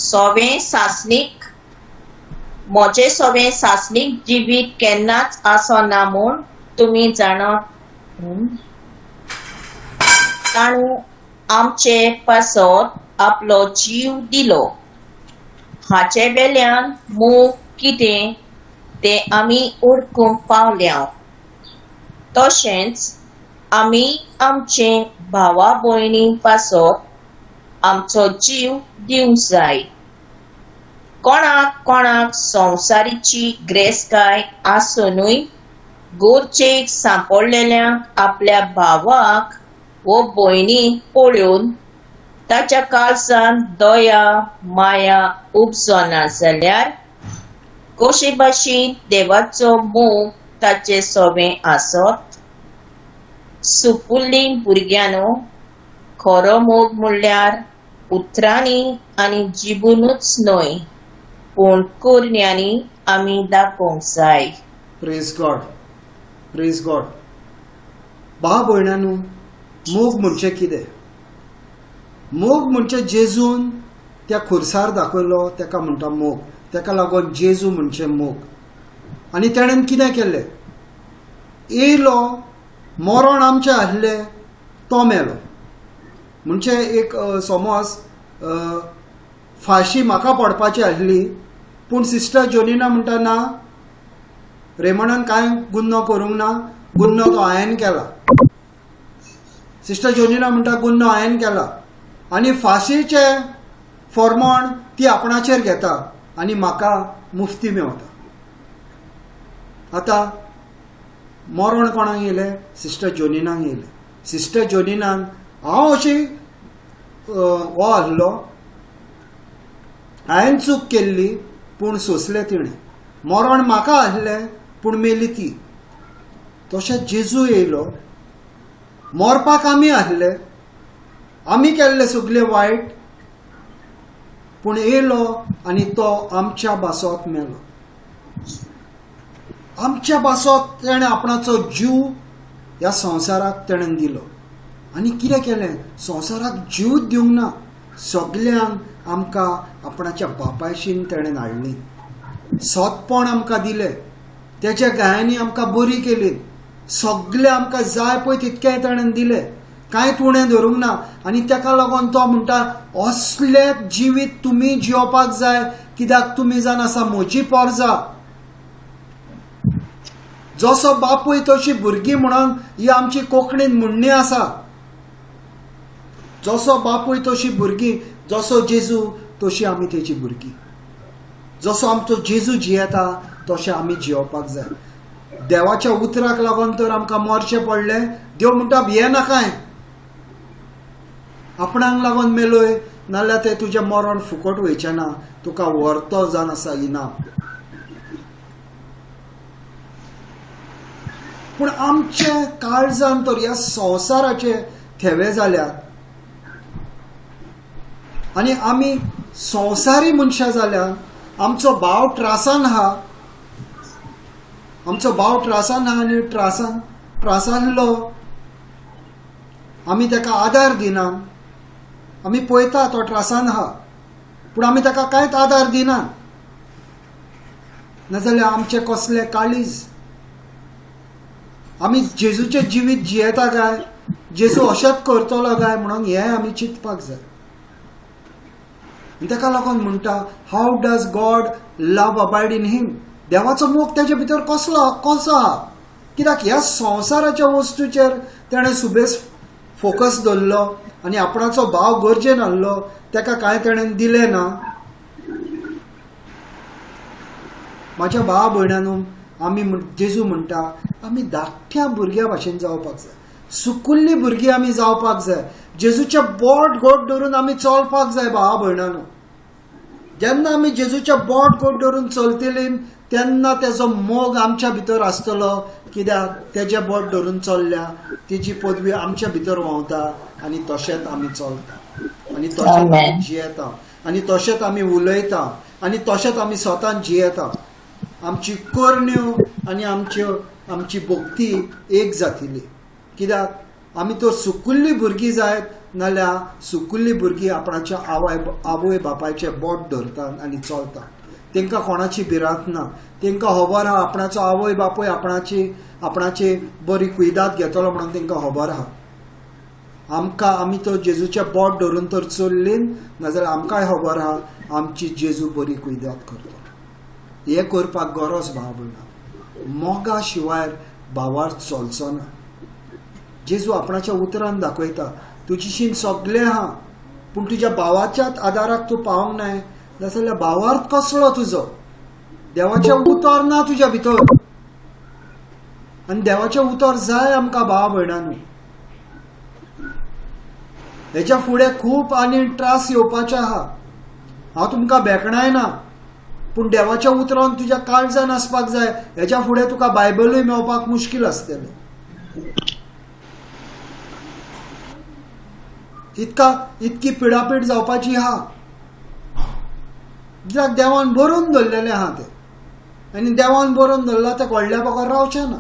सोवें सासणीक मोचे सोवें सासणीक जिवीत केन्नाच आसना म्हूण तुमी जाणत. ताणें आमचे पासत आपलो जीव दिलो. हाचे वेल्यान मोग कितें तें आमी ओळखूंक पावल्या. तशेंच आमी आमचे भावा भयणी पासत आमचो जीव दिवंक जाय. कोणाक कोणाक संवसारीची ग्रेसकाय आसुनूय गोरचेक सांपडलेल्यांक आपल्या भावाक वो भयणीक पळोवन ताच्या काळजांत दया माया उपजना जाल्यार कशे भाशेन देवाचो मोग ताचे सोबें आसत. सुपुल्ली भुरग्यानो, खरो मोग म्हणल्यार उतरांनी आनी जिबूनूच न्हय पूण करण्यांनी आमी दाखोवंक जाय. Praise God. भाव भयणांनो, मोग म्हणजे कितें? मोग म्हणजे जेजून त्या खुर्सार दाखयलो तेका म्हणटा मोग. तेका लागून जेजू म्हणजे मोग. आनी तेणेन कितें केलें? येयलो, मरण आमचें आसलें तो मेलो. म्हणजे एक समज फाशी म्हाका पडपाची आसली पूण सिस्टर जोनिना म्हणटा ना, रेमणान कांय गुन्नो करूंक ना, गुन्नो तो हांवें केला. सिस्टर जोनिना म्हणटा गुन्नो हांवें केला आनी फाशीचे फर्मण ती आपणाचेर घेता आनी म्हाका मुफ्ती मेवता. आतां मरण कोणाक येयलें? सिस्टर जोनिनाक येयलें. सिस्टर जोनिनान हांव अशी हो आसलो, हांवें चूक केल्ली पूण सोंसलें तिणें. मरण म्हाका आसलें पूण मेली ती. तशेंच जेजू येयलो, मरपाक आमी आसले, आमी केल्लें सगळें वायट, पूण येयलो आनी तो आमच्या बासोत मेलो. आमच्या बासोत तेणें आपणाचो जीव ह्या संवसाराक तेणें दिलो. आनी कितें केलें? संवसाराक जीव दिवंक ना, सगल्यांक आमकां आपणाच्या बापायशीन तेणें हाडली. सोंतपण आमकां दिलें, तेच्या गायांनी आमकां बरी केली, सगळें आमकां जाय पळय तितकें तेणें दिलें, कांयच उणें धरूंक ना. आनी तेका लागून तो म्हणटा असलें जिवीत तुमी जिवपाक जाय, कित्याक तुमी जावन आसा म्हजी पोरजां. जसो बापूय तशी भुरगीं म्हणून ही आमची कोंकणीन म्हणणी आसा. जसो बापूय तशी भुरगीं, जसो जेजू तशी आमी तेची भुरगीं. जसो आमचो जेजू जियेता तशें आमी जिवपाक जाय. देवाच्या उतराक लागून तर आमकां मरचें पडलें, देव म्हणटा भियेनाकाय, आपणाक लागून मेलोय, नाल्यार तें तुजें मरण फुकट वयचें ना, तुका व्हरतो जावन आसा इनाम. पूण आमचे काळजान तर ह्या संवसाराचे थेवे जाल्यात आनी आमी संवसारी मनशां जाल्यात. आमचो भाव त्रासान आहा, आनी त्रासानलो आमी तेका आदार दिना. आमी पळयता तो त्रासान आहा पूण आमी तेका कांयच आदार दिना. नाजाल्यार आमचें कसलें काळीज. आमी जेजूचें जिवीत जियेता काय, जेजू अशेंच करतलो काय म्हणून हें आमी चिंतपाक जाय. तेका लागून म्हणटा how does God love abide in him. देवाचो मोग तेजे भितर कसो आहा? कित्याक ह्या संवसाराच्या वस्तूचेर तेणें सुबेज फोकस दवरलो आनी आपणाचो भाव गरजेन हाडलो, तेका कांय तेणें दिलें ना. म्हाज्या भावा भयणांनो, आमी जेजू म्हणटा आमी धाकट्या भुरग्या भाशेन जावपाक जाय, सुकुल्ली भुरगीं आमी जावपाक जाय. जेजूचे बोट घोट धरून आमी चलपाक जाय. भावा भयणांनो, जेन्ना आमी जेजूचे बोट घोट धरून चलतली तेन्ना तेजो मोग आमच्या भितर आसतलो. कित्याक तेजे बोट धरून चलल्या तेजी पदवी आमच्या भितर व्हांवता आनी तशेंच आमी चलता आनी तशेंच आमी जियेता आनी तशेंच आमी उलयता आनी तशेंच आमी स्वतान जियेता. आमची करण्यो आनी आमची भक्ती एक जातली. कित्याक आमी तर सुकुल्ली भुरगीं जायत नाल्यार सुकुल्ली भुरगीं आपणाच्या आवय बापायचे बोट धरतात आनी चलतात तांकां कोणाची भिरांत ना तांकां खबर आहा आपणाचो आवय बापूय आपणाची बरी कुयदाद घेतलो म्हणून तांकां खबर आहा आमी तर जेजूचे बोट धरून तर चल्लीन नाजाल्यार आमकांय खबर आहा आमची जेजू बरी कुयदाद करता हें करपाक गरज भाव भयणां मोगा शिवाय भावार चलचो ना जेजू आपणाच्या उतरान दाखयता तुजीशीन सगळें आहा पूण तुज्या भावाच्याच आदाराक तूं पावंक नाय जाल्यार भावार्थ कसलो तुजो देवाचें उतर ना तुज्या भितर आनी देवाचें उतर जाय आमकां भाव भयणांनो हेच्या फुडें खूब आनी त्रास येवपाचे आहा हांव तुमकां भेकणायना पूण देवाच्या उतरान तुज्या काळजान आसपाक जाय हेच्या फुडें तुका बायबलूय मेळपाक मुश्कील आसतलें इतकी पिडापीड जावपाची आहा कित्याक देवान बरोवन धरलेलें आहा तें आनी देवान बरोवन धरला तें व्हडल्या बगर रावचें ना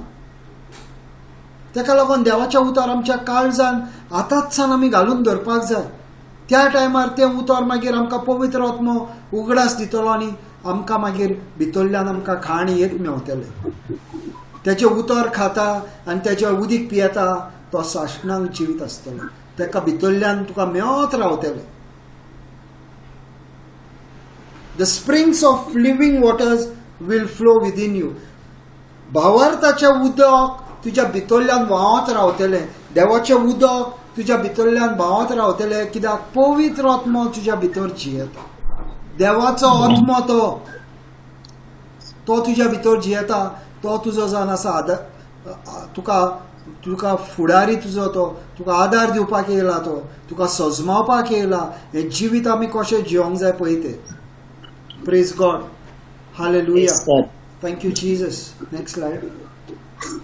ताका लागून देवाचें उतर आमच्या काळजान आतांच सावन आमी घालून धरपाक जाय त्या टायमार तें उतर मागीर आमकां पवित्र आत्मो उगडास दितलो आनी आमकां मागीर भितरल्यान आमकां खाण एक मेवतलें तेचें उतर खाता आनी तेचें उदीक पियेता तो साश्णांक जिवीत आसतलो तेका भितरल्यान तुका मेवत रावतलें the springs of living waters will flow within you भावार्थाचें उदक तुज्या भितरल्यान व्हांवत रावतलें देवाचें उदक तुज्या भितरल्यान व्हांवत रावतलें कित्याक पवित्र आत्मो तुज्या भितर जियेता देवाचो आत्मो तो तुज्या भितर जियेता तो तुजो जावन आसा तुका फुडारी तुजो तो तुका आदार दिवपाक येयला तो तुका सजमावपाक येयला हें जिवीत आमी कशें जियोंक जाय पळय तें praise God hallelujah thank you Jesus next slide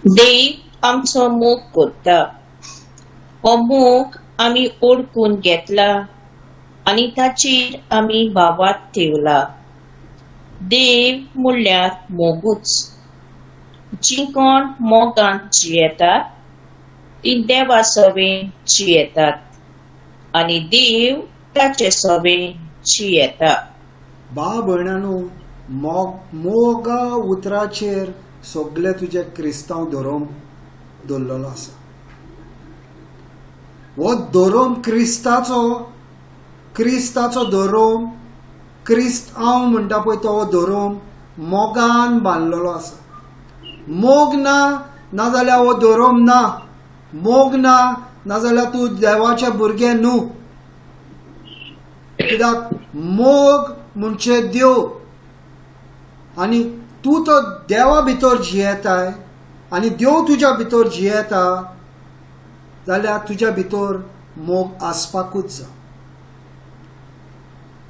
देव आमचो मोग करता हो मोग आमी ओळखून घेतला आनी ताचेर आमी भावार्थ ठेवला देव म्हणल्यार मोगूच जी कोण मोगान जियेतात ती देवा सवेन जियेतात आनी देव ताचे सवेन जियेता भाव भयणांनो मोगा उतराचेर सगळे तुजे क्रिस्तांव धोरोम दवरलेलो आसा हो धोरोम क्रिस्ताचो धोरोम क्रिस्तांव म्हणटा पळय तो धोरोम मोगान बांदलेलो आसा मोग ना नाजाल्यार हो धोरोम ना मोग ना नाजाल्यार तूं देवाचें भुरगें न्हू कित्याक मोग म्हणजे देव आनी तूं तो देवा भितर जियेताय आनी देव तुज्या भितर जियेता जाल्यार तुज्या भितर मोग आसपाकूच जाय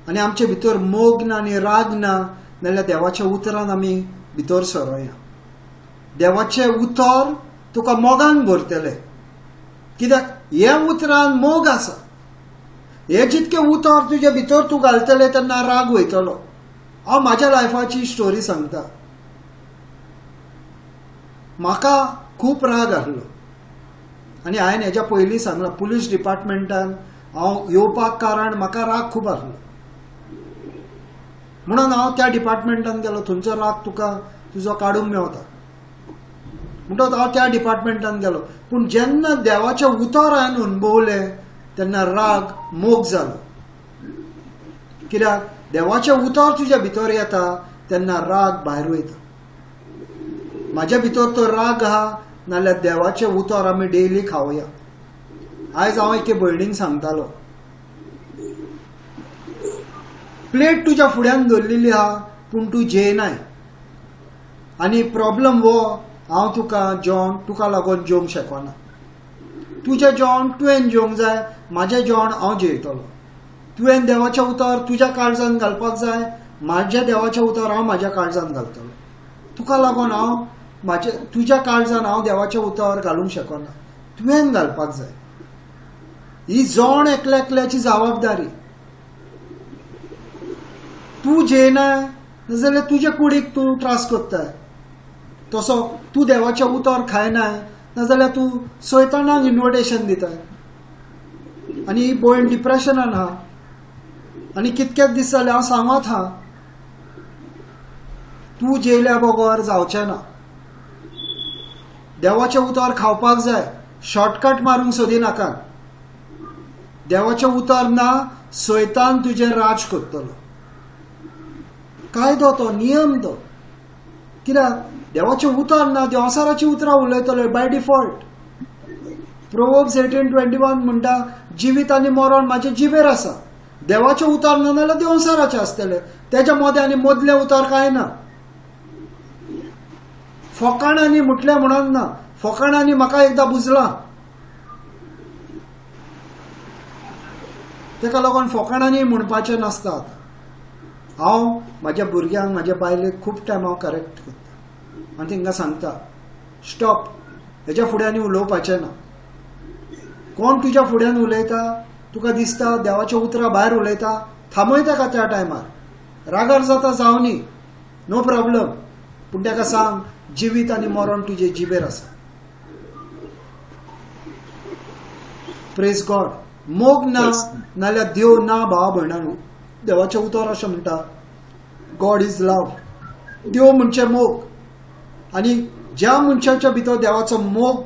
आनी आमचे भितर मोग ना आनी राग ना नाल्यार देवाच्या उतरान आमी भितर सरोया देवाचें उतर तुका मोगान भरतलें कित्याक हे उतरान मोग आसा हे जितके उतर तुजे भितर तूं घालतले तेन्ना राग वयतलो हांव म्हाज्या लायफाची स्टोरी सांगता म्हाका खूब राग आहलो आनी हांवें हेच्या पयलीं सांगलां पुलीस डिपार्टमेंटान हांव येवपाक कारण म्हाका राग खूब आहलो म्हणून हांव त्या डिपार्टमेंटान गेलो थंयचो राग तुका तुजो काडूंक मेवता म्हणटच हांव त्या डिपार्टमेंटान गेलो पूण जेन्ना देवाचें उतर हांवें अणभवलें तेन्ना राग मोग जालो कित्याक देवाचें उतर तुज्या भितर येता तेन्ना राग भायर वयता म्हाज्या भितर तो राग आहा नाल्यार देवाचें उतर आमी डेली खावया आयज हांव एके भयणीक सांगतालो प्लेट तुज्या फुड्यान दवरलेली आहा पूण तूं जेयनाय आनी प्रॉब्लम हो हांव तुका लागून जेवंक शकना तुजें जेवण तुवें जेवंक जाय म्हाजें जेवण हांव जेयतलो तुवें देवाचें उतर तुज्या काळजान घालपाक जाय म्हाज्या देवाचें उतर हांव म्हाज्या काळजान घालतलो तुका लागून हांव तुज्या काळजान हांव देवाचें उतर घालूंक शकना तुवें घालपाक जाय ही जोण एकल्या एकल्याची जबाबदारी तूं जेयना नाजाल्यार तुजे कुडीक तूं त्रास करताय तसो तूं देवाचें उतर खायनाय नाजाल्यार तूं सैतानाक इन्विटेशन दिता आनी ही भयण डिप्रेशनान आहा आनी कितकेच दीस जाले हांव सांगत आहा तूं जेयल्या बगर जावचें ना. देवाचें उतर खावपाक जाय, शॉर्टकट मारूंक सोदिनाका. देवाचें उतर ना, सैतान तुजेर राज करतलो. कायदो तो, नियम तो. कित्याक देवाचें उतर ना, देवसाराची उतरां उलयतले बाय डिफॉल्ट. प्रोवर्ब्स 18:21 म्हणटा जिवीत आनी मरण म्हाजे जिबेर आसा. देवाचें उतर ना जाल्यार देवसाराचें आसतलें. तेज्या मदें आनी मदलें उतर कांय ना. फकाणांनी म्हटलें म्हणून ना, फकाणांनी म्हाका एकदां बुजलां. तेका लागून फकाणांनी म्हणपाचें नासता. हांव म्हाज्या भुरग्यांक म्हाज्या बायलेक खूब टायम हांव करेक्ट करता आनी तांकां सांगता स्टॉप, हेज्या फुड्यान उलोवपाचें ना. कोण तुज्या फुड्यान उलयता, तुका दिसता देवाच्या उतरां भायर उलयता, थांबय ताका त्या टायमार. रागार जाता जावनी, नो प्रॉब्लम, पूण ताका सांग जिवीत आनी मरण तुजे जिबेर आसा. Praise God. मोग ना नाल्यार देव ना भावा भयणांनो. देवाचें उतर अशें म्हणटा गॉड इज लव. देव म्हणजे मोग आनी ज्या मनशाच्या भितर देवाचो मोग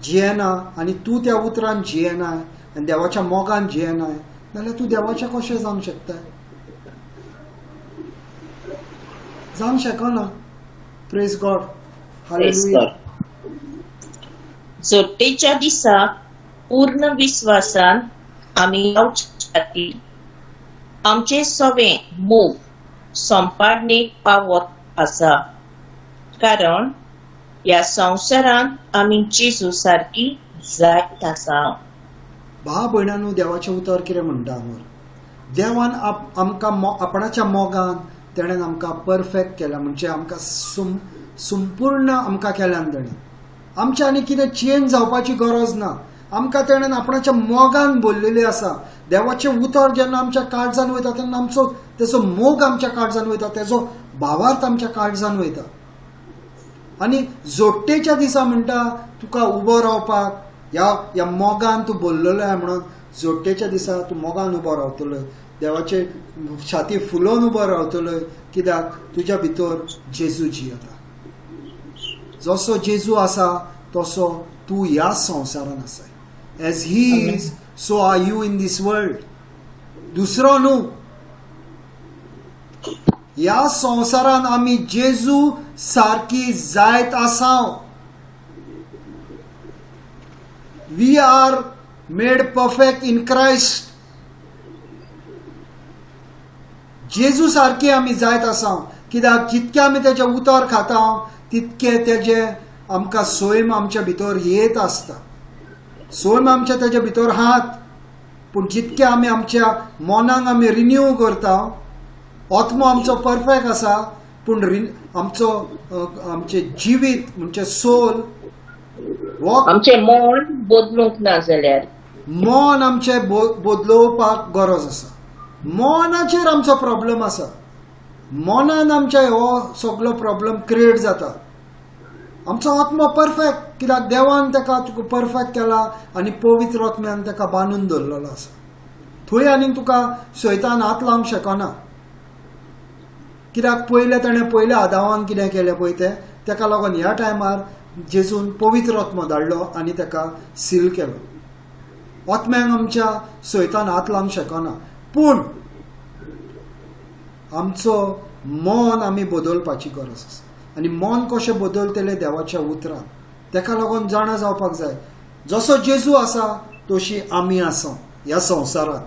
जियेना आनी तूं त्या उतरान जियेना आनी देवाच्या मोगान जियेना नाल्यार तूं देवाचें कशें जावंक शकता. जावंक शकना. Praise God. हालेलुया. जोडटेच्या दिसा पूर्ण विश्वासान आमी रावचे खातीर आमचे सगळे मोग संपादनेक पावत आसा. कारण ह्या संवसारांत आमी जेजू सारकी जायत आसा. भाव भयणांनो, देवाचें उतर कितें म्हणटा आमर. देवान आमकां आपणाच्या मोगान तेणेन आमकां परफेक्ट केल्या, म्हणजे आमकां संपूर्ण आमकां केल्यान तेणें. आमचें आनी कितें चेंज जावपाची गरज ना. आमकां तेणेन आपणाच्या मोगान भरलेलें आसा. देवाचें उतर जेन्ना आमच्या काळजान वयता तेन्ना आमचो तेचो मोग आमच्या काळजान वयता, तेचो भावार्थ आमच्या काळजान वयता. आनी जोडटेच्या दिसा म्हणटा तुका उबो रावपाक ह्या मोगान तूं भरलेलो आहा म्हणून जोडटेच्या दिसा तूं मोगान उबो रावतलो. देवाचे छाती फुलोवन उबो रावतलो. कित्याक तुज्या भितर जेजू जियेता. जसो जेजू आसा तसो तूं ह्या संवसारान आसा. As he is so are you in this world. दुसरो न्हू. ह्या संवसारान आमी जेजू सारकी जायत आसा. We are made perfect in Christ. जेजू सारकी आमी जायत आसा. कित्याक जितके आमी तेजे उतर खाता तितके तेजे आमकां सैम आमच्या भितर येत आसता. सैम आमच्या तेजे भितर आहात, पूण जितके आमी आमच्या मनाक आमी रिन्यू करता, आत्मो आमचो परफेक्ट आसा, पूण आमचे जिवीत म्हणजे सोल आमचे मन बदलूंक ना जाल्यार मन आमचे बदलोवपाक गरज आसा. मनाचेर आमचो प्रॉब्लेम आसा. मनान आमच्या हो सगळो प्रॉब्लेम क्रिएट जाता. आमचो आत्मा परफेक्ट, कित्याक देवान ताका परफेक्ट केला आनी पवित्र आत्म्यान ताका बांदून दवरलेलो आसा. थंय आनी तुका सैतान हात लावंक शकना. कित्याक ताणें आदावान कितें केलें पळय तें, ताका लागून ह्या टायमार जेजून पवित्र आत्मो धाडलो आनी ताका सील केलो. आत्म्यांक आमच्या सैतान हात लावंक शकना. पूण आमचो मन आमी बदलपाची गरज आसा. आनी मन कशें बदलतलें देवाच्या उतरान. ताका लागून जाणा जावपाक जाय जसो जेजू आसा तशी आमी आसा ह्या संवसारांत.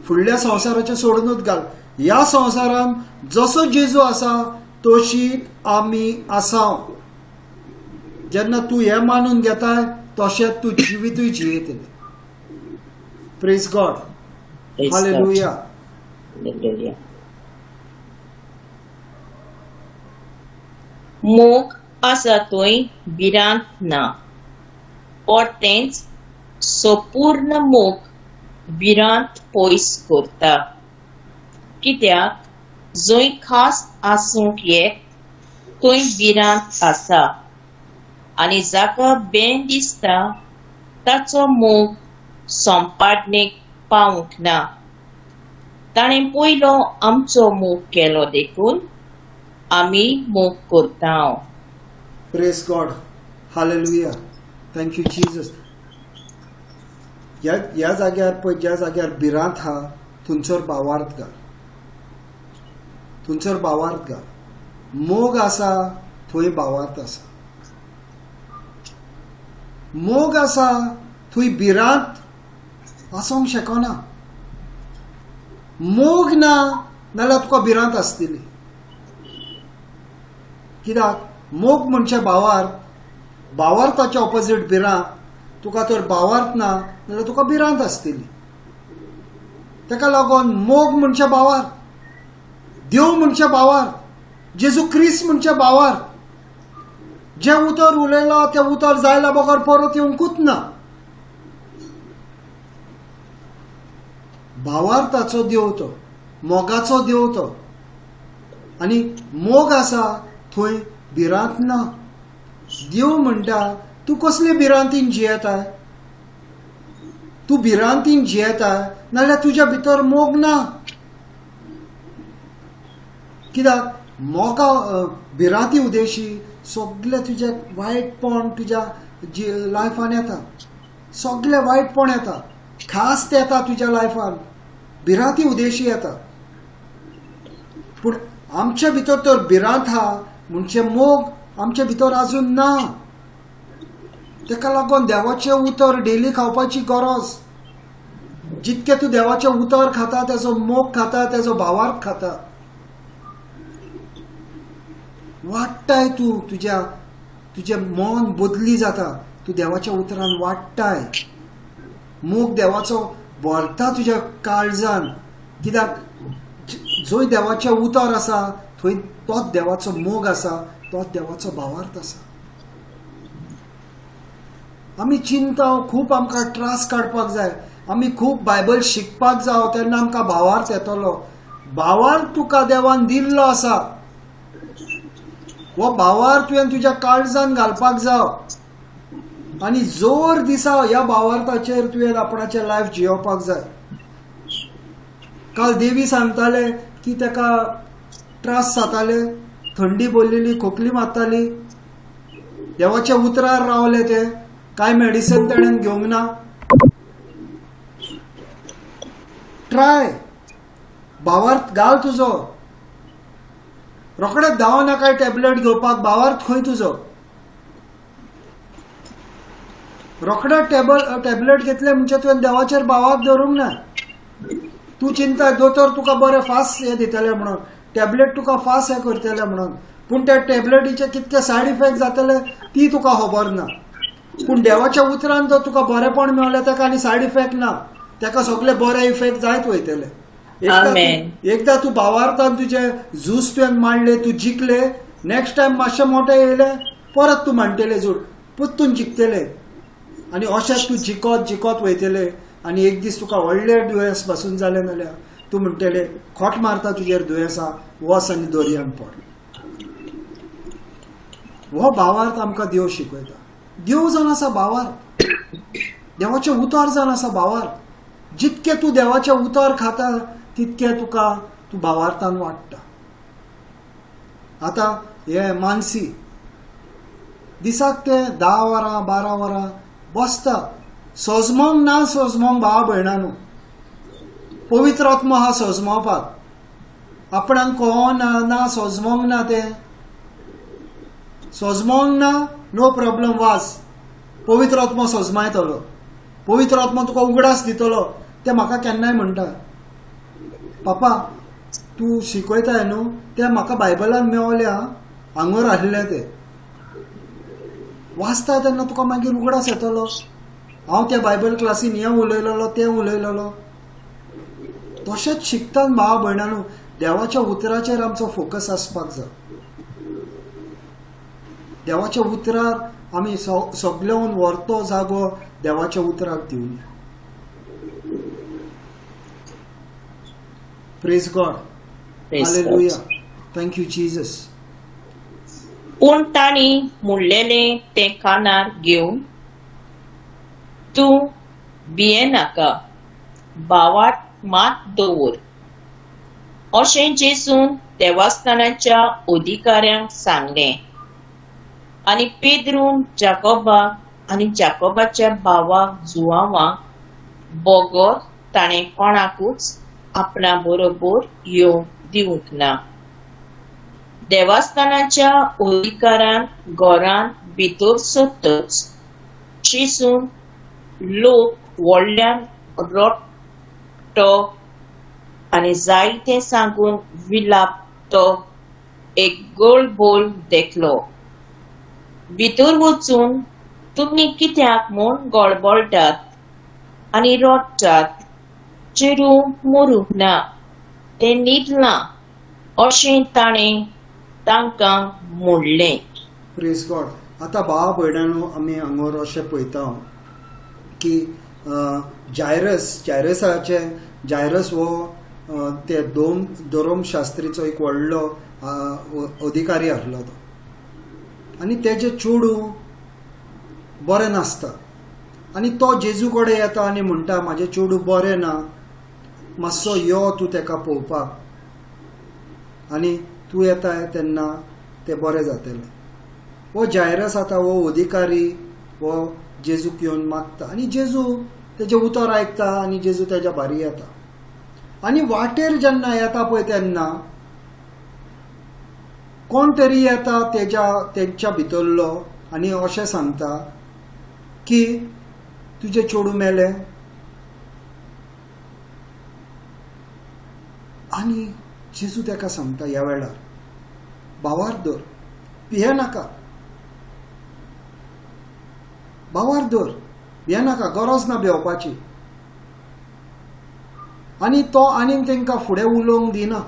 फुडल्या संवसाराचें सोडूनच घाल. ह्या संवसारान जसो जेजू आसा तशी आमी आसा. जेन्ना तूं हें मानून घेताय तशेंच तूं जिवीतूय जियेतलें. Praise God. हालेलुया. मोग आसा थंय भिरांत ना. तेंच संपूर्ण मोग भिरांत पयस करता. कित्याक जंय खास आसूंक येत थंय भिरांत आसा. आनी जाका बेन दिसता ताचो मोग सोंपाटणेक पावूंक ना. ताणें पयलो आमचो मोग केलो देखून आमी मोग करता. Praise God. Hallelujah. Thank you Jesus. ह्या जाग्यार पळय, ज्या जाग्यार भिरांत हा थंयसर भावार्थ घाल. थंयसर भावार्थ घाल. मोग आसा थंय भावार्थ आसा. मोग आसा थंय भिरांत आसूंक शकना. मोग ना नाल्यार तुका भिरांत आसतली. कित्याक मोग म्हणजे भावार्थ. भावार्थाचे ऑपोजीट भिरांत. तुका तर भावार्थ ना जाल्यार तुका भिरांत आसतली. ताका लागून मोग म्हणजे भावार्थ. देव म्हणजे भावार्थ. जेजू क्रिस्त म्हणजे भावार्थ. जे उतर उलयला ते उतर जायला बगर परत येवंकूच ना. भावार्थाचो देव तो, मोगाचो देव तो. आनी मोग आसा थंय भिरांत ना. देव म्हणटा तूं कसले भिरांतीन जियेता. तूं भिरांतीन जियेता नाल्यार तुज्या भितर मोग ना. कित्याक मोगा भिरांती उदेशी सगळे तुजे वायटपण तुज्या लायफान येता. सगळे वायटपण येता. खास ते येता तुज्या लायफान. भिरांती उदेशी येता. पूण आमच्या भितर तर भिरांत हा म्हणजे मोग आमच्या भितर अजून ना. ताका लागून देवाचें उतर डेली खावपाची गरज. जितके तूं देवाचें उतर खाता, तेजो मोग खाता, तेजो भावार्थ खाता, वाडटाय तूं. तुजें मन बदली जाता. तूं देवाच्या उतरान वाडटाय. मोग देवाचो भरता तुज्या काळजान. कित्याक जंय देवाचें उतर आसा थंय तोच देवाचो मोग आसा, तोच देवाचो भावार्थ आसा. आमी चिंता खूब आमकां त्रास काडपाक जाय. आमी खूब बायबल शिकपाक जाय. तेन्ना आमकां भावार्थ येतलो. भावार्थ तुका देवान दिल्लो आसा. हो भावार्थ तुवें तुज्या काळजान घालपाक जाय. आनी जोर दिसा ह्या भावार्थाचेर तुवें आपणाचें लायफ जियोवपाक जाय. काल देवी सांगताले की ताका त्रास जाताले, थंडी भरलेली, खोकली मारताली. देवाच्या उतरार रावले ते. कांय मेडिसीन ताणें घेवंक ना. ट्राय. भावार्थ घाल तुजो. रोखडेच धांवना काय टॅबलेट घेवपाक. भावार्थ खंय तुजो. रोखडे टॅबलेट घेतले म्हणजे तुवें देवाचेर भावार्थ धरूंक ना. तूं चिंता दोतोर तुका बरें फास्ट हें दितले म्हणून, टॅबलेट तुका फास्ट हें करतले म्हणून. पूण त्या टॅबलेटीचे कितके सायड इफेक्ट जातले ती तुका खबर ना. पूण देवाच्या उतरान जर तुका बरेंपण मेळ्ळें ताका आनी सायड इफेक्ट ना. ताका सगळे बरे इफेक्ट जायत वयतले. एकदा तूं भावार्थान तुजे झूज तुवें मांडले, तूं जिखले, नेक्स्ट टायम मातशें मोठे येयले परत तूं मांडटले झूज, पुत्तून जिखतले. आनी अशेंच तूं जिखत वयतले. आनी एक दीस तुका व्हडलें दुयेंस बसून जालें जाल्यार तूं म्हणटलें खोट मारता तुजेर दुयेंसा, वच आनी दर्यान पड. हो भावार्थ आमकां देव शिकयता. देव जावन आसा भावार्थ. देवाचें उतर जावन आसा भावार्थ. जितके तूं देवाचें उतर खाता तितके तूं भावार्थान वाडटा. आतां हे मानसी दिसाक ते 10 वरां 12 वरां बसता. सजमोंक ना सजमोंक भावा भयणांनो. पवित्र आत्मा हा सजमोवपाक. आपणाक कळोना ना सजमोंक ना. ते सजमोंक ना नो प्रॉब्लेम. वाच. पवित्र आत्मा सजमायतलो. पवित्र आत्मा तुका उगडास दितलो. ते म्हाका केन्नाय म्हणटा, पापा तूं शिकयताय न्हू ते म्हाका बायबलान मेवल्या हांगर आसलें ते वाचता तेन्ना तुका मागीर उगडास येतलो. हांव त्या बायबल क्लासीन हें उलयलोलो तें उलयलोलो. तशेंच शिकता भावा भयणांनो. देवाच्या उतराचेर आमचो फोकस आसपाक जाय. देवाच्या उतरार आमी सगळ्यान व्हरतो जागो देवाच्या उतराक दिवया. Praise God. Hallelujah. Thank you, Jesus. पूण तांणी म्हणलेलें तें कानार घेवन तूं भियेनाका, भावाक मात दवर अशें जेजून देवस्थानाच्या अधिकाऱ्यांक सांगलें. आनी पेद्रून जाकोबाक आनी जाकोबाच्या भावाक जुआंवाक बोगोत ताणें कोणाकूच आपणा बरोबर येवंक दिवंक ना. देवस्थानाच्या अधिकाऱ्यान घरान भितर सरतच शिसून लोक व्हडल्यान रडटो आनी जायते सांगून विलाप तो एक गोळबोल देखलो. भितर वचून तुमी कित्याक म्हूण गळबळटात आनी रडटात? चेडू मरूंक ना, तें न्हिदलां अशें ताणें तांकां म्हणलें. Praise God. आतां भावा भयणांनो, आमी हांगर अशें पळयता की जायरस हो ते धर्मशास्त्रीचो एक व्हडलो अधिकारी आसलो तो. आनी तेजे चेडू बरें नासता आनी तो जेजू कडेन येता आनी म्हणटा म्हाजें चेडू बरें ना, मातसो यो तूं तेका पळोवपाक, आनी तूं येताय तेन्ना तें बरें जातलें. हो जायरस आतां हो अधिकारी हो जेजूक येवन मागता आनी जेजू तेजें उतर आयकता आनी जेजू तेज्या भारी येता. आनी वाटेर जेन्ना येता पळय तेन्ना कोण तरी येता तेंच्या भितरलो आनी अशें सांगता की तुजें चेडू मेलें. आनी जेजू तेका सांगता ह्या वेळार भावार दवर, भियेनाका, भावार दवर, भियेनाका, गरज ना भिवपाची. आनी तो आनीक तांकां फुडें उलोवंक दिना,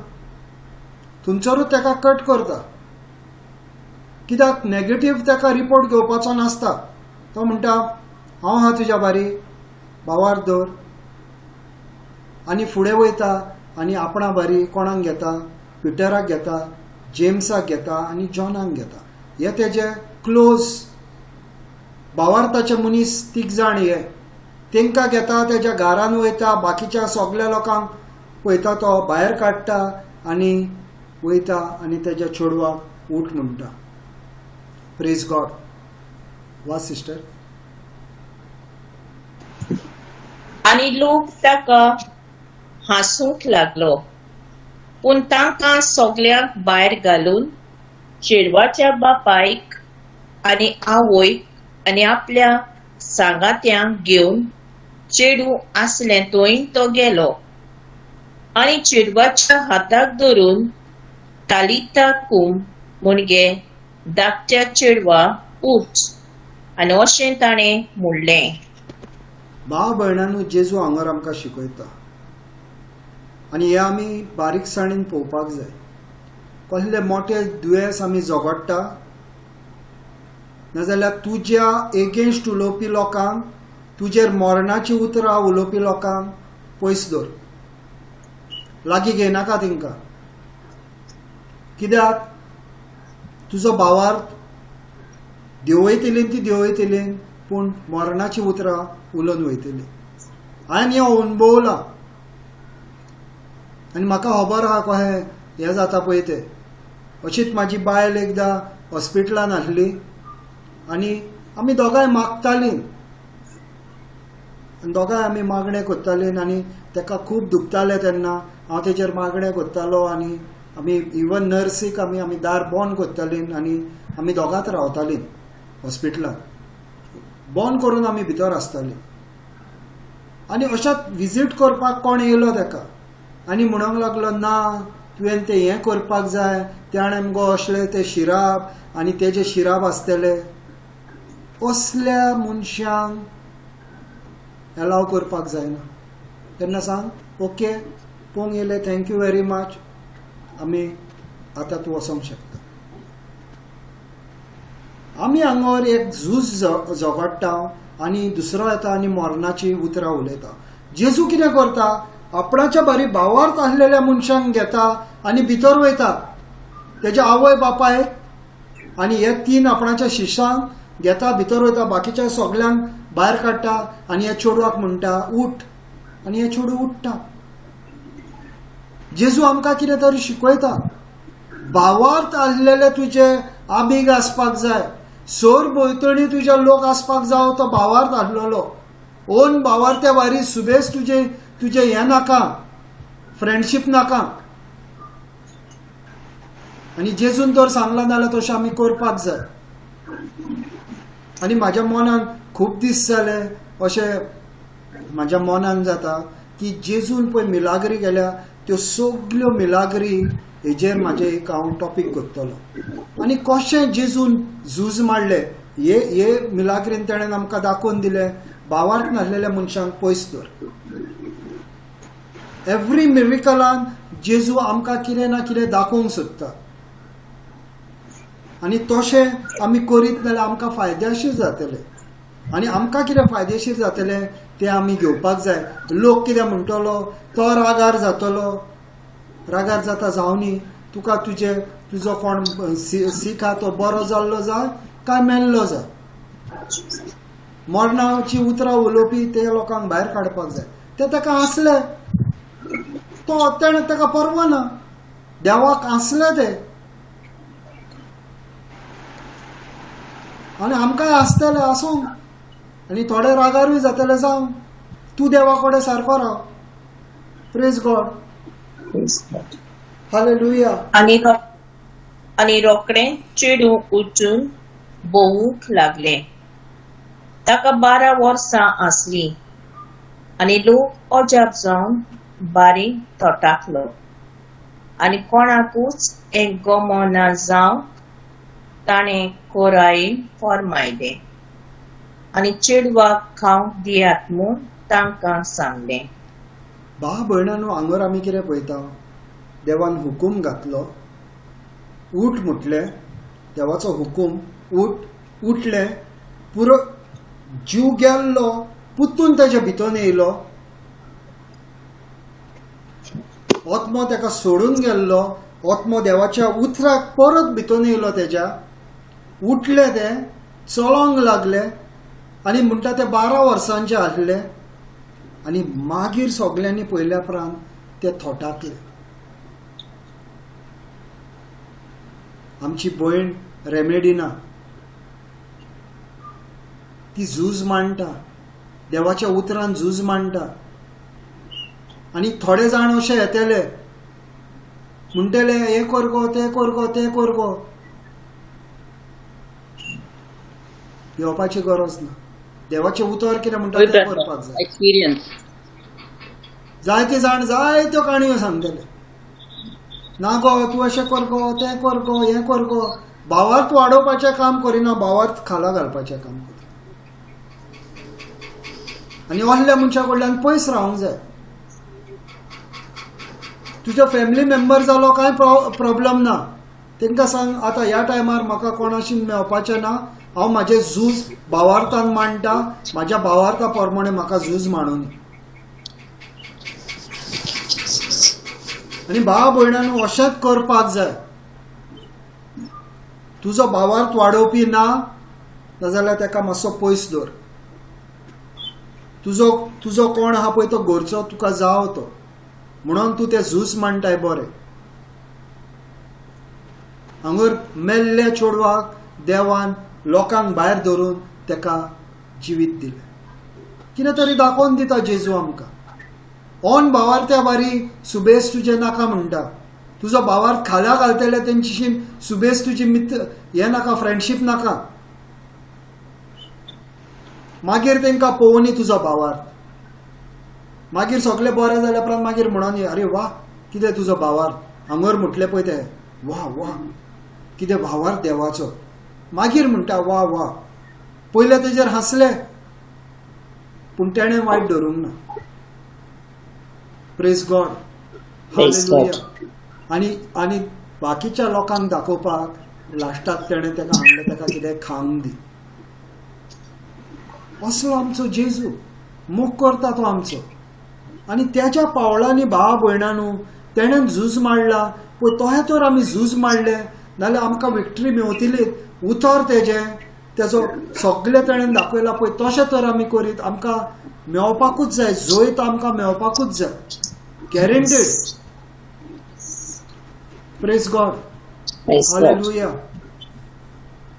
थंयसरूच तेका कट करता. कित्याक नेगेटीव तेका रिपोर्ट घेवपाचो नासता. तो म्हणटा हांव आहा तुज्या बारी, भावार दवर. आनी फुडें वयता आनी आपणा बारी कोणाक घेता? पिटराक घेता, जेम्साक घेता आनी जॉनाक घेता. हे तेजे क्लोज भावार्थाचे मनीस 3 जाण हे तांकां घेता, तेज्या घरान वयता, बाकीच्या सगळ्या लोकांक पळयता, तो भायर काडटा आनी वयता आनी तेज्या चेडवाक उठ म्हणटा. Praise God. वा सिस्टर. आनी लोक ताका हांसूंक लागलो. पूण तांकां सगल्यांक भायर घालून चेडवाच्या बापायक आनी आवयक आनी आपल्या सांगात्यांक घेवन चेडू आसलें थंय तो गेलो आनी चेडवाच्या हाताक धरून तालिता कूम म्हणजे धाकट्या चेडवा उठ आनी अशें ताणें म्हणलें. भाव भयणांनो, जेजू हांगर आमकां शिकयता आनी हे आमी बारीकसाणेन पळोवपाक जाय. कसले मोठे दुयेंस आमी झगडटा नाजाल्यार तुज्या एगेन्स्ट उलोवपी लोकांक, तुजेर मरणाची उतरां उलोवपी लोकांक पयस दवर, लागीं घेयनाका तांकां. कित्याक तुजो भावार्थ देंवयतली ती देंवयतली, पूण मरणाची उतरां उलोवन वयतली. हांवें हें अणभवलां आनी म्हाका खबर आहा कशें हें जाता पळय तें. अशीच म्हाजी बायल एकदां हॉस्पिटलान आसली आनी आमी दोगांय मागतालीं आनी दोगांय आमी मागणें करतालीं आनी ताका खूब दुखतालें तेन्ना हांव तेजेर मागणें करतालो आनी आमी इवन नर्सीक आमी दार बंद करतालीं आनी आमी दोगांच रावतालीं हॉस्पिटलान. बंद करून आमी भितर आसतालीं आनी अशाच विजीट करपाक कोण येयलो ताका आनी म्हणूंक लागलो ना तुवें तें हें करपाक जाय, ताणें मगो असले ते शिराब आनी तेजे शिराब आसतले. असल्या मनशांक एलाव करपाक जायना. तेन्ना सांग ओके पळोवंक येयले, थँक्यू वेरी मच, आमी आतां तूं वचोंक शकता. आमी हांगर एक झूज झगडटा आनी दुसरो येता आनी मरणाची उतरां उलयता. जेजू कितें करता? आपणाच्या बारी भावार्थ आसलेल्या मनशांक घेता आनी भितर वयता, तेज्या आवय बापायक आनी हे 3 आपणाच्या शिश्यांक घेता भितर वयता बाकीच्या सगळ्यांक भायर काडटा आनी हे चेडवाक म्हणटा उठ आनी हे चेडूं उठ्ठा. जेजू आमकां कितें तरी शिकयता. भावार्थ आसलेले तुजे आबीग आसपाक जाय. सोर भोंवतणी तुजे लोक आसपाक जावो तो भावार्थ आसलेलो. ओन भावार्थ्या भारी सुबेज तुजे हें नाका, फ्रेंडशीप नाका. आनी जेजून तर सांगला नाल्यार तशें आमी करपाक जाय. आनी म्हाज्या मनान खूब दीस जाले अशें म्हाज्या मनान जाता की जेजून पळय मिलाग्री केल्या त्यो सगल्यो मिलाग्री हेजेर म्हाजे एक हांव टॉपीक करतलो. आनी कशें जेजून झूज मारले हे मिलाग्रीन ताणें आमकां दाखोवन दिलें. भावार्थ नासलेल्या मनशांक पयस दवर. एवरी मिरिकलान जेजू आमकां कितें ना कितें दाखोवंक सोदता. आनी तशें आमी करीत जाल्यार आमकां फायदेशीर जातलें. आनी आमकां कितें फायदेशीर जातलें तें आमी घेवपाक जाय. लोक कितें म्हणटलो तो रागार जातलो. रागार जाता जावनी. तुका तुजो कोण सीख आहा तो बरो जाल्लो जाय काय मेल्लो जाय. मरणाची उतरां उलोवपी ते लोकांक भायर काडपाक जाय. ते ताका आसले तो ताका परवा ना. देवाक आसले ते आनी आमकांय आसतले आसूं. आनी थोडे रागारूय जातले जावं. तूं देवा कडेन सारको राव. Praise God. हालेलुया. आनी रोखडें चेडूं उठून भोंवूंक लागलें. ताका 12 वर्सां आसलीं आनी लोक अजाप जावन बारीक तोटाकलो आनी कोणाकूच एक गमना जावं ताणें कोरायेन फरमायलें आनी चेडवाक खावंक दियात म्हूण तांकां सांगलें. भाव भयणांनो, हांगर आमी कितें पळयता. देवान हुकूम घातलो. उठ म्हटलें. देवाचो हुकूम उठ. उठलें. पुरो जीव गेल्लो पुतून ताच्या भितर येयलो. आत्मो ताका सोडून गेल्लो. आत्मो देवाच्या उतराक परत भितर येयलो तेज्या. उठले ते चलोंक लागले आनी म्हणटा ते 12 वर्सांचे आसले. आनी मागीर सगळ्यांनी पयल्या उपरांत ते थोटाकले. आमची भयण रेमेडिना ती झूज मांडटा. देवाच्या उतरान झूज मांडटा. आनी थोडे जाण अशे येतले म्हणटले हे कर गो ते कर गो ते कर गो. येवपाची गरज ना. देवाचे उतर कितें म्हणटा तें करपाक जाय. एक्सपिरियन्स जायते जाण जायत्यो काणयो सांगतले. ना गो तूं अशें कर गो तें कर गो हें कर गो. भावार्थ वाडोवपाचें काम करिना. भावार्थ खाला घालपाचें काम करता. आनी असल्या मनशा कडल्यान पयस रावंक जाय. तुजो फॅमिली मेंबर जालो कांय प्रॉब्लेम ना. तांकां सांग आतां ह्या टायमार म्हाका कोणाशी मेळपाचें ना. हांव म्हाजें झूज भावार्थान मांडटा. म्हाज्या भावार्था प्रमाणे म्हाका झूज मांडून. आनी भाव भयणांनो, अशेंच करपाक जाय. तुजो भावार्थ वाडोवपी ना नाजाल्यार ताका मातसो पयस दवर. तुजो कोण आहा पळय तो घरचो तुका जाव तो म्हणून तूं तें झूज मांडटाय बरें. हांगर मेल्ल्या चेडवाक देवान लोकांक भायर धरून ताका जिवीत दिलें. कितें तरी दाखोवन दिता जेजू आमकां. ओन भावार्थ्या बारी सुबेज तुजे नाका म्हणटा. तुजो भावार्थ खाल्या घालतले तेंची सुबेज तुजी मित्र हें नाका, फ्रेंडशीप नाका. मागीर तांकां पळोवनी तुजो भावार्थ. मागीर सगळें बरें जाल्या उपरांत मागीर म्हणोन अरे वा कितें तुजो भावार्थ. हांगर म्हटलें पळय तें वा वा कितें भावार्थ देवाचो. मागीर म्हणटा वा वा. पयले तेजेर हांसले पूण तेणें वायट धरूंक ना. Praise God. हालेलुया. आनी बाकीच्या लोकांक दाखोवपाक लास्टाक तेणें ताका हाडलें ताका कितें खावंक दी. असलो आमचो जेजू. मोग करता तो आमचो. आनी त्याच्या पावलांनी भाव भयणांनो तेणें झूज मारला पळय. तोहे तर आमी झूज मारले नाल्यार आमकां विक्ट्री मेवतली. उतर तेजो सगळे ताणें दाखयला पळय तशें तर आमी करीत आमकां मेळपाकूच जाय जोय तो आमकां मेळपाकूच जाय guaranteed praise God Praise God. Hallelujah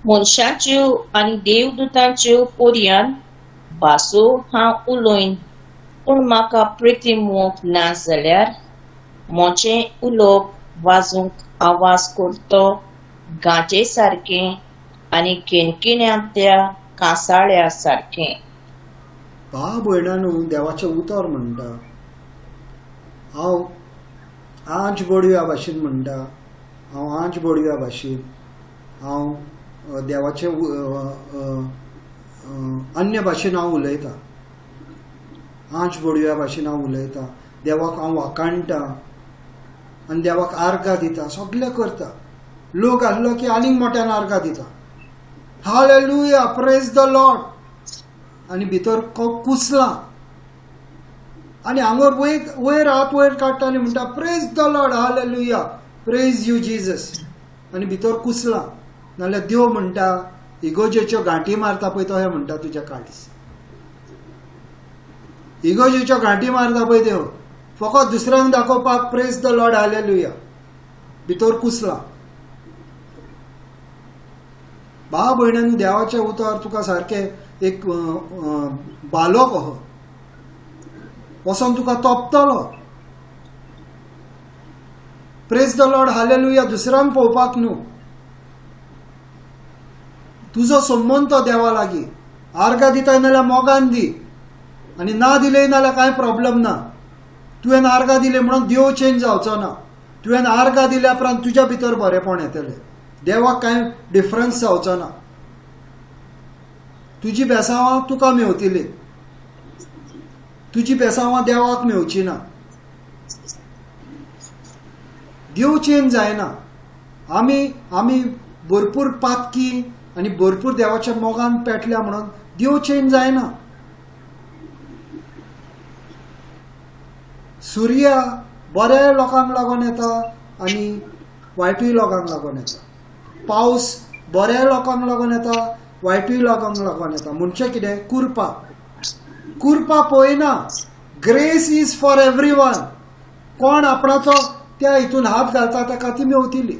मनशाच्यो आनी देवदूतांच्यो पोरयान भासो हांव उलोयन पूण म्हाका प्रिती मोग ना जाल्यार मोचें उलोवप वाजूंक आवाज करतो गांजे सारकें आनी किणकिण्यांतल्या कांसाळ्या सारकें. भाव भयणांनो देवाचें उतर म्हणटा हांव आंच बडव्या भाशेन म्हणटा हांव आंच बडव्या भाशेन हांव देवाचे अन्य भाशेन हांव उलयतां आंच बडव्या भाशेन हांव उलयतां देवाक हांव वाकाणटा आनी देवाक आर्गां दिता सगळें करता लोक आसलो की आनीक मोठ्यान आर्गां दिता हालेलुया प्रेज द लॉर्ड आनी भितर कुसलां आनी हांगर वयर हात वयर काडटा आनी म्हणटा praise the Lord hallelujah praise you Jesus आनी भितर कुसलां नाल्यार देव म्हणटा इगोजेच्यो गांठी मारता पळय तो हें म्हणटा तुज्या काळीस इगोजेच्यो गांठी मारता पळय देव फकत दुसऱ्यांक दाखोवपाक प्रेज द लॉर्ड हालेलुया भितर कुसलां भाव भयणांनी देवाचें उतर तुका सारकें एक बालो कहो वचोन तुका तोपतलो प्रेज द लॉर्ड हालेलुया दुसऱ्यांक पळोवपाक न्हू तुजो संबंद तो देवा लागीं आर्गां दिताय नाल्यार मोगान दी आनी ना दिलेय नाल्यार कांय प्रॉब्लेम ना तुवें आर्गां दिले म्हणून देव चेंज जावचो ना तुवें आर्गां दिल्या उपरांत तुज्या भितर बरेपण येतलें देवाक कांय डिफरन्स जावचो ना तुजी बेसांवां तुका मेवतलीं तुजी बेसांवां देवाक मेवची ना देव चेंज जायना आमी भरपूर पातकी आनी भरपूर देवाच्या मोगान पेटल्या म्हणून देव चेंज जायना सूर्य बऱ्या लोकांक लागून येता आनी वायटूय लोकांक लागून येता पावस बऱ्या लोकांक लागून येता वायटूय लोकांक लागून येता म्हणजे कितें कुरपा पळयना ग्रेस इज फॉर एवरीवन कोण आपणाचो त्या हितून हात घालता ताका ती मेवतली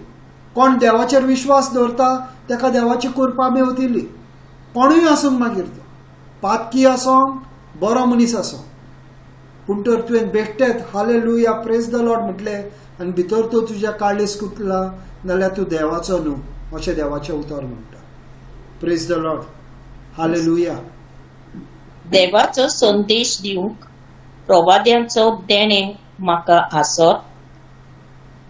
कोण देवाचेर विश्वास दवरता ताका देवाची कुरपा मेवतली कोणूय आसूं मागीर तो पातकी आसूं बरो मनीस आसूं पूण तर तुवें बेश्टेत हालेलुया प्रेज द लॉर्ड म्हटलें आनी भितर तो तुज्या काळीस कुतला नाल्यार तूं देवाचो न्हू अशें देवाचें उतर म्हणटा प्रेज द लॉर्ड हालेलुया देवाचो संदेश दिवंक प्रवाद्यांचो देणें म्हाका आसत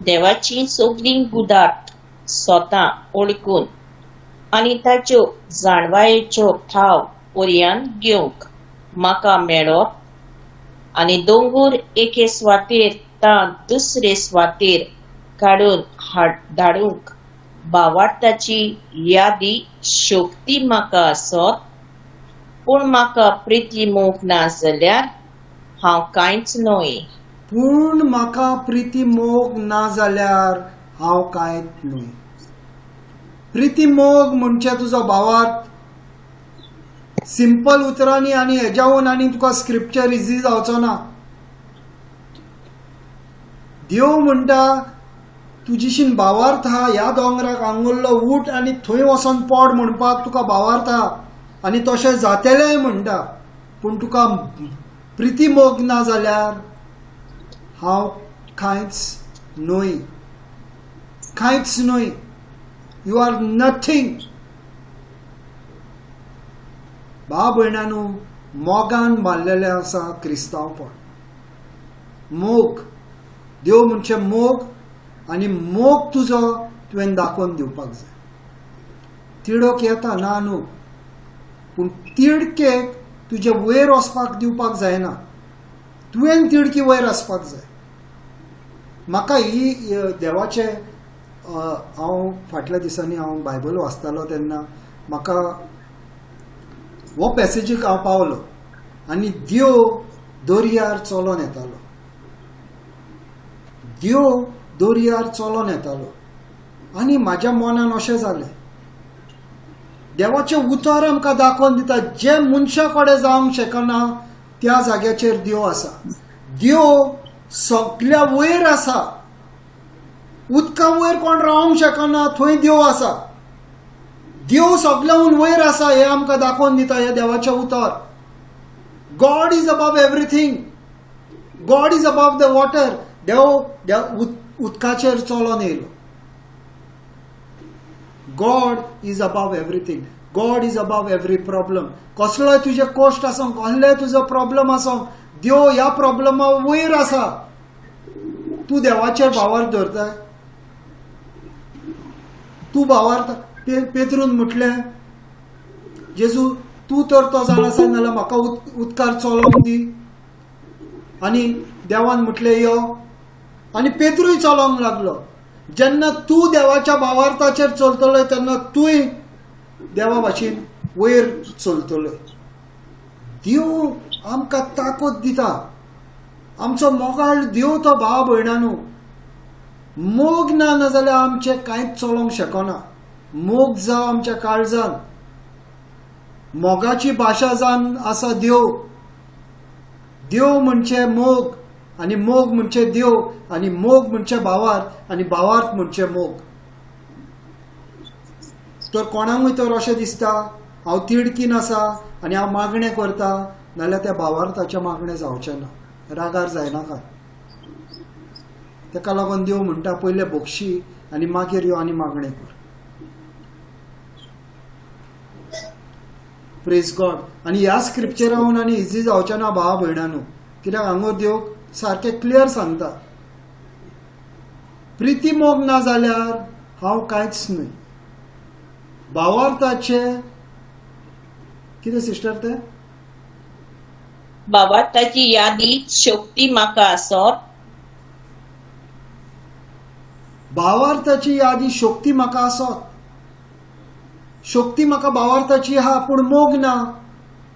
देवाची सगळी गुदाट स्वता ओळखून आनी ताच्यो जाणवायेच्यो ठाव पर्यान घेवंक म्हाका मेळत आनी दोंगूर एके स्वातेर तान दुसरे स्वातेर काडून धाडूंक भावार्थाची यादी शोक्ती म्हाका आसत पूण म्हाका प्रिती मोग ना जाल्यार हांव कांयच न्हय पूण म्हाका प्रिती मोग ना जाल्यार हांव कांयच न्हय प्रिती मोग म्हणजे तुजो भावार्थ सिंपल उतरांनी आनी हेज्याहून आनी तुका स्क्रिप्चर इजी जावचो ना देव म्हणटा तुजीशीन भावार्थ आहा ह्या दोंगराक आंगुल्लो ऊट आनी थंय वचोन पड म्हणपाक तुका भावार्थ आहा आनी तशें जातलेंय म्हणटा पूण तुका प्रिती मोग ना जाल्यार हांव कांयच न्हय यू आर नथींग भाव भयणांनो मोगान बांदलेलें आसा क्रिस्तांवपण मोग देव म्हणजे मोग आनी मोग तुजो तुवें दाखोवन दिवपाक जाय तिडक येता ना न्हू पूण तिडकेक तुजे वयर वचपाक दिवपाक जायना तुवें तिडकी वयर आसपाक जाय म्हाका ही देवाचें हांव फाटल्या दिसांनी हांव बायबल वाचतालो तेन्ना म्हाका हो पॅसेजीक हांव पावलो आनी देव दर्यार चलोन येतालो देव दर्यार चलोन येतालो आनी म्हाज्या मनान अशें जालें देवाचे उतर आमकां दाखोवन दिता जे मनशा कडेन जावंक शकना त्या जाग्याचेर देव आसा. देव सगळ्या वयर आसा. उदका वयर कोण रावंक शकना थंय देव आसा. देव सगळ्याहून वयर आसा हे आमकां दाखोवन दिता हे देवाचे उतर. God is above everything. God is above the water. देव उदकाचेर चलोन येयलो. God is above everything. God is above every problem. कसलोय तुजे कश्ट आसूं, कसलोय तुजो प्रॉब्लम आसूं, देव ह्या प्रॉब्लमा वयर आसा. तूं देवाचेर भावार्थ धरता. तूं भावार्थ पेत्रून म्हटलें, जेजू तूं तर तो जाण आसा नाल्यार म्हाका उदकार चलोवंक दी. आनी देवान म्हटलें यो. आनी पेत्रूय चलोवंक लागलो. जेन्ना तूं देवाच्या भावार्थाचेर चलतलो तेन्ना तूंय देवा भाशेन वयर चलतलो. देव आमकां ताकद दिता. आमचो मोगाळ देव तो भाव भयणांनो. मोग ना जाल्यार आमचें कांयच चलोवंक शकना. मोग जावं आमच्या काळजान. मोगाची भाशा जावन आसा देव. देव म्हणजे मोग आनी मोग म्हणजे देव आनी मोग म्हणजे भावार्थ आनी भावार्थ म्हणजे मोग. तर कोणाकूय तर अशें दिसता हांव तिडकीन आसा आनी हांव मागणें करता नाल्यार त्या भावार्थाचें मागणें जावचें ना. रागार जायनाका. ताका लागून देव म्हणटा पयले भोगशी आनी मागीर यो आनी मागणें कर. Praise God. आनी ह्या स्क्रिप्चराहून आनी इजी जावचें ना भावा भयणांनो. कित्याक हांगा देव सारकें क्लियर सांगता. प्रिती मोग ना जाल्यार हांव कांयच न्हय. भावार्थाचे कितें सिस्टर ते भावार्थाची यादी शक्ती म्हाका आसत. भावार्थाची यादी शक्ती म्हाका आसत. शक्ती म्हाका भावार्थाची आहा पूण मोग ना.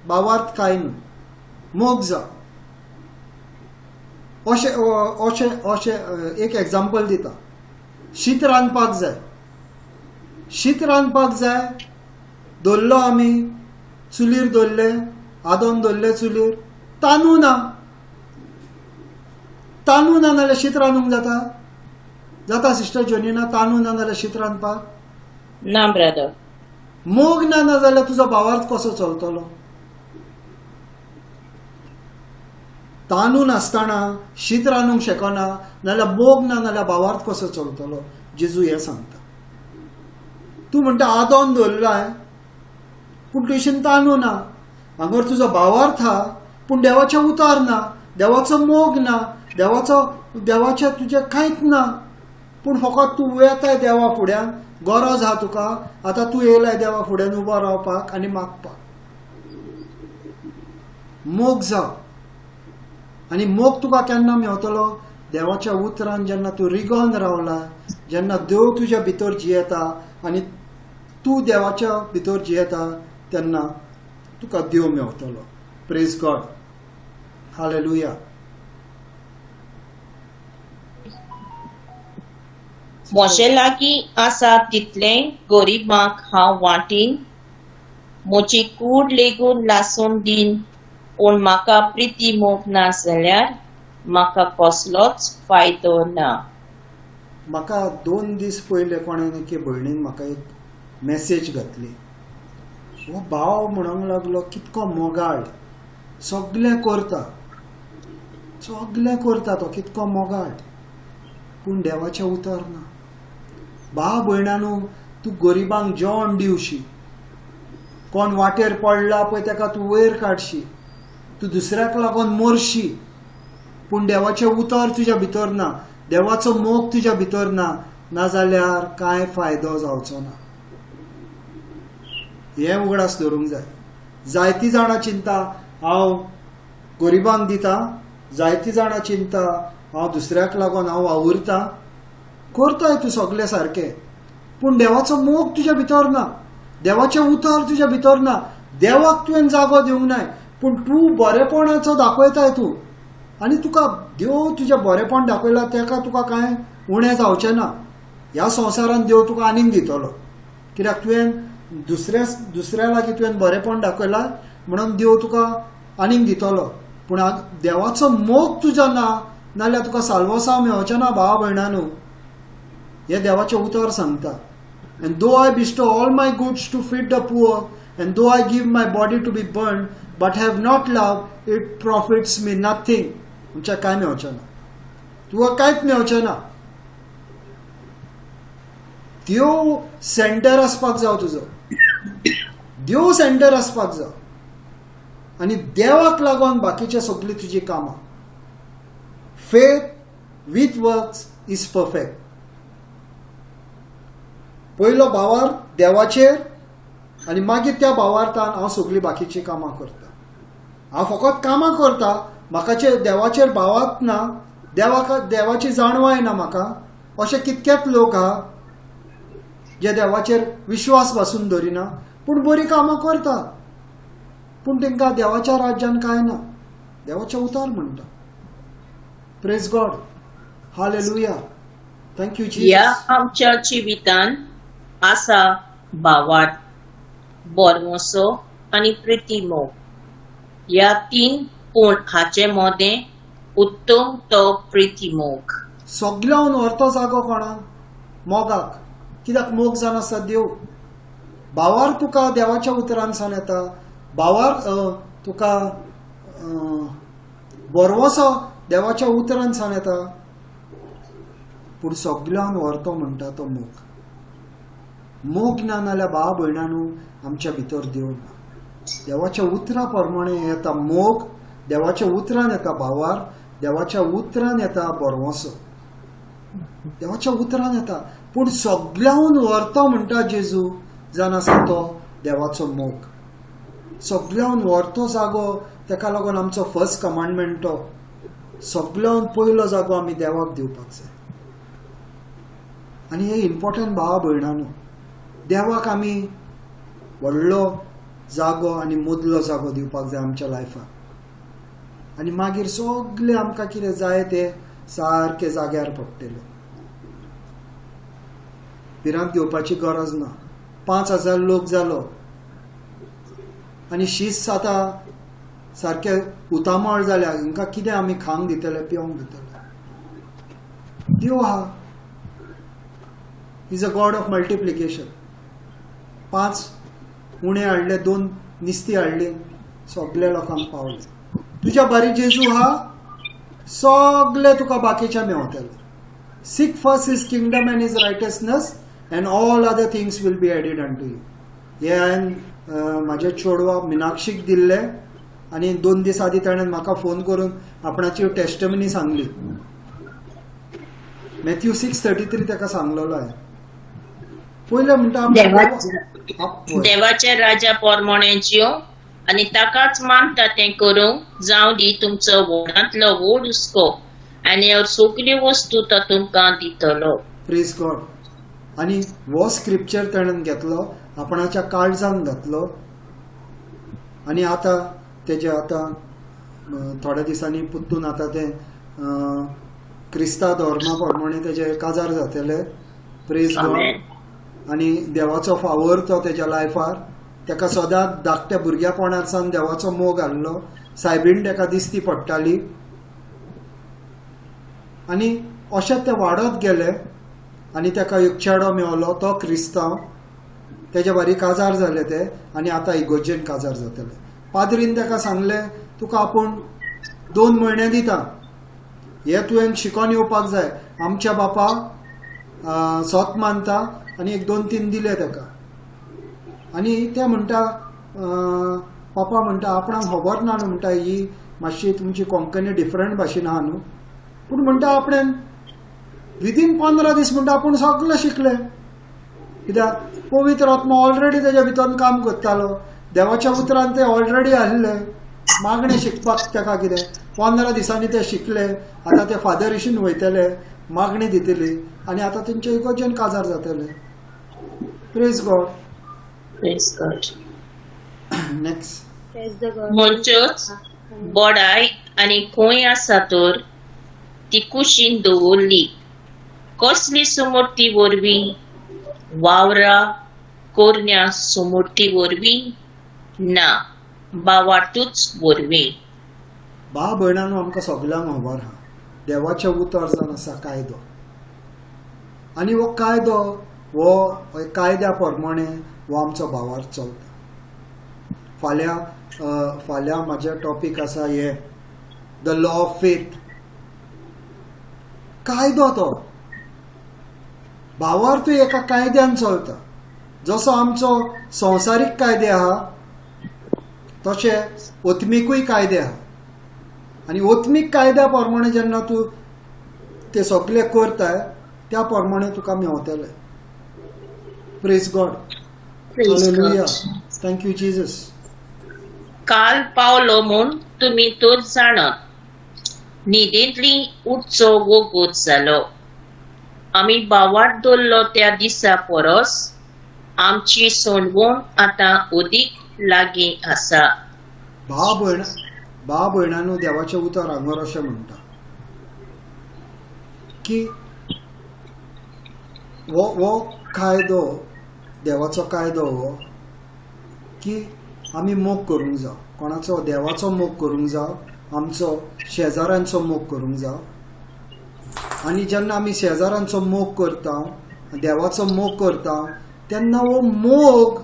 भावार्थ कांय न्हय. मोग जा. अशें एक एग्जाम्पल दिता. शीत रांदपाक जाय. शीत रांदपाक जाय दवरलो आमी चुलीर दवरलें. आदोन दवरलें चुलीर. तांदूळ ना. तांदूळ ना नाल्यार शीत रांदूंक जाता? जाता सिस्टर जोनिना? तांदूळ ना नाल्यार शीत रांदपाक? ना ब्रदर. मोग ना जाल्यार तुजो भावार्थ कसो चलतलो? तांदूळ नासतना शीत रांदूंक शकना नाल्यार मोग ना नाल्यार भावार्थ कसो चलतलो? जेजू हें सांगता. तूं म्हणटा आदोन दवरलाय पूण तुजेन तांदूळ ना. हांगर तुजो भावार्थ आहा पूण देवाचें उतर ना. देवाचो मोग ना. देवाचें तुजें कांयच ना. पूण फकत तूं येताय देवा फुड्यान. गरज आहा तुका. आतां तूं येयलाय देवा फुड्यान उबो रावपाक आनी मागपाक. मोग जाव. आनी मोग तुका केन्ना मेवतलो? देवाच्या उतरान जेन्ना तूं रिगोन रावला. जेन्ना देव तुज्या भितर जियेता आनी तूं देवाच्या भितर जियेता तेन्ना तुका देव मेवतलो. Praise God. हालेलुया. म्हजे लागीं आसा तितलें गरीबांक हांव वांटीन. म्हजी कूड लेगून लासून दीन. पूण म्हाका प्रिती मोग ना जाल्यार म्हाका कसलोच फायदो ना. म्हाका 2 दीस पयले कोणें एके भयणीन म्हाका एक मॅसेज घातली. हो भाव म्हणूंक लागलो कितको मोगाळ. सगळें करता. सगळें करता तो कितको मोगाळ पूण देवाचें उतर ना. भाव भयणांनो तूं गरिबांक जेवण दिवशी. कोण वाटेर पडला पळय ताका तूं वयर काडशी. तूं दुसऱ्याक लागून मरशी पूण देवाचें उतर तुज्या भितर ना. देवाचो मोग तुज्या भितर ना. नाजाल्यार कांय फायदो जावचो ना. हें उगडास धरूंक जाय. जायतीं जाणां चिंता हांव गरिबांक दिता. जायतीं जाणां चिंता हांव दुसऱ्याक लागून हांव वावुरता. करताय तूं सगळें सारकें पूण देवाचो मोग तुज्या भितर ना. देवाचें उतर तुज्या भितर ना. देवाक तुवें जागो दिवंक नाय पूण तूं बरेपणाचो दाखयताय तूं. आनी तुका देव तुजें बरेपण दाखयलां तेका तुका कांय उणें जावचें ना. ह्या संवसारान देव तुका आनीक दितलो. कित्याक तुवें दुसऱ्या लागीं तुवें बरेपण दाखयलां म्हणून देव तुका आनीक दितलो, पूण देवाचो मोग तुजो ना नाल्यार तुका साल्वसांव मेळचें ना भावा भयणानू. हें देवाचें उतर सांगता. And though I bestow all my goods to feed the poor, and though I give my body to be burned, but have not love, it profits me nothing. म्हणजे काय मेळचें ना, तुका कांयच मेळचें ना. देव सेंटर आसपाक जाय तुजो, देव सेंटर आसपाक जाय, आनी देवाक लागून बाकीचे सगळी तुजी कामां. Faith with works is perfect. पयलो भावार देवाचेर आनी मागीर त्या भावार्थान हांव सगळीं बाकीची कामां करता. हांव फकत कामां करता, म्हाका देवाचेर भावात ना, देवाची जाणवाय ना म्हाका. अशे कितकेच लोक आहा जे देवाचेर विश्वास पासून धरिना पूण बरी कामां करतात, पूण तांकां देवाच्या राज्यान कांय ना. देवाचे उतार म्हणटा. Praise God. Hallelujah. Thank you या जीसस. आमच्या जिवितान आसा भावार्थ, बोरमोसो आणि प्रितीमोग. या 3 पूण हाचे मदें उत्तम तो प्रितीमोग. सगळ्यान व्हरतो जागो कोणाक? मोगाक. कित्याक मोग जावन आसा देव. भावार तुका देवाच्या उतरांसान येता, भावार तुका बोरवोसो देवाच्या उतरांसान येता, पूण सगळ्यान व्हरतो म्हणटा तो मोग. मोग ना नाल्यार भाव भयणानू आमच्या भितर देव ना. देवाच्या उतरा प्रमाणे येता मोग, देवाच्या उतरान येता भावार, देवाच्या उतरान येता बोरवोसो, देवाच्या उतरान येता. पूण सगळ्याहून व्हरतो म्हणटा जेजू जावन आसा तो देवाचो मोग. सगळ्याहून व्हरतो जागो ताका लागून आमचो फर्स्ट कमांडमेंट तो सगळ्याहून पयलो जागो आमी देवाक दिवपाक जाय. आनी हे इम्पॉर्टंट भावा भयणानू, देवाक आमी व्हडलो जागो आनी मदलो जागो दिवपाक जाय आमच्या लायफान. आनी मागीर सगळे आमकां कितें जाय ते सारके जाग्यार पडटले. भिरांत घेवपाची गरज ना. 5,000 लोक जालो आनी शीस आतां सारके उतामळ जाल्या, हिंकां कितें आमी खावंक दितले, पिवंक दितले? देव आहा. Is a God of multiplication. 5 उणे हाडले, 2 निस्ती हाडली, सगळ्या लोकांक पावले. तुज्या बारी जेजू आहा, सगळे तुका बाकीच्या मेवतले. Seek first his kingdom and his righteousness and all other things will be added unto you. हे हांवें म्हाज्या चेडवाक मिनाक्षीक दिल्ले आनी 2 दीस आदीं ताणें म्हाका फोन करून आपणाची टेस्टमनी सांगली. मॅथ्यू 6:33 ताका सांगलेलो हांवें. पयलें म्हणटा देवाच्या राजा प्रमाणे जियो आनी ताकाच मानता तें करूंक जावं दी तुमचो व्हडांतलो व्हड हुस्को आनी सगळी वस्तू तो तुमकां दितलो. Praise God. आनी हो स्क्रिप्चर ताणें घेतलो, आपणाच्या काळजान घातलो आनी आतां तेजे आतां थोड्या दिसांनी पुत्तून आतां तें क्रिस्तांव धर्मा प्रमाणे तेजे काजार जातले. Praise God. आनी देवाचो फावर तो तेज्या लायफार. ताका सदांच धाकट्या भुरग्यापणार सावन देवाचो मोग आहलो. सायबीण ताका दिसती पडटाली आनी अशें ते वाडत गेले आनी ताका एक चेडो मेवलो, तो क्रिस्तांव. तेजे बारी काजार जाले ते आनी आतां इगोर्जेन काजार जातले. पाद्रीन ताका सांगलें, तुका आपूण 2 म्हयने दिता, हे तुवें शिकोन येवपाक जाय. आमच्या बापा सोत मानता आनी 1-2-3 दिले ताका. आनी ते म्हणटा, पापा म्हणटा आपणाक खबर ना न्हू, म्हणटा ही मातशी तुमची कोंकणी डिफरंट भाशेन आहा न्हू, पूण म्हणटा आपणें विदीन 15 दीस म्हणटा आपूण सगळें शिकले. कित्याक पवित्र आत्मा ऑलरेडी तेज्या भितर काम करतालो. देवाच्या उतरान ते ऑलरेडी आसले. मागणें शिकपाक ताका कितें 15 दिसांनी ते शिकले. आतां ते फादर इशीन वयतले, मागणी दितली आनी आतां तेंचे इगोर्जेन काजार जातले. Praise God. Praise God. Next. म्हणचोच बोडाय आनी खंय आसा तर ती कुशीन दवरली. कसली सुमर्ती वरवीं वावरां कोरण्या सुमूर्ती वरवीं ना बावाटूच वरवीं. भाव भयणांनो, आमकां सगळ्यांक खबर आहा देवाचें उतर जावन आसा कायदो. आनी हो कायदो हो कायद्या प्रमाणे हो आमचो भावार्थ चलता. फाल्यां म्हाजें टॉपीक आसा हे द लॉ ऑफ फेथ. कायदो तो भावार्थूय एका कायद्यान चलता. जसो आमचो संवसारीक कायदे आहा तशे ओत्मिकूय कायदे आहा. आनी ओत्मीक कायद्या प्रमाणे जेन्ना तूं ते सगळे करताय त्या प्रमाणे तुका मेवतले. Praise God. Hallelujah. Thank you Jesus. काल पावलो म्हूण तुमी तर जाणात. न्हिदेंतली उठचो वगत जालो. आमी बावार्थ दवरलो त्या दिसा परस आमची सोडवण आतां अदीक लागीं आसा. भाव भयणांनो, देवाचें उतर हांगर अशें म्हणटा की हो कायदो, देवाचो कायदो हो की आमी मोग करूंक जाय. कोणाचो? देवाचो मोग करूंक जाय, आमचो शेजाऱ्यांचो मोग करूंक जाय. आनी जेन्ना आमी शेजाऱ्यांचो मोग करता, देवाचो मोग करता, तेन्ना हो मोग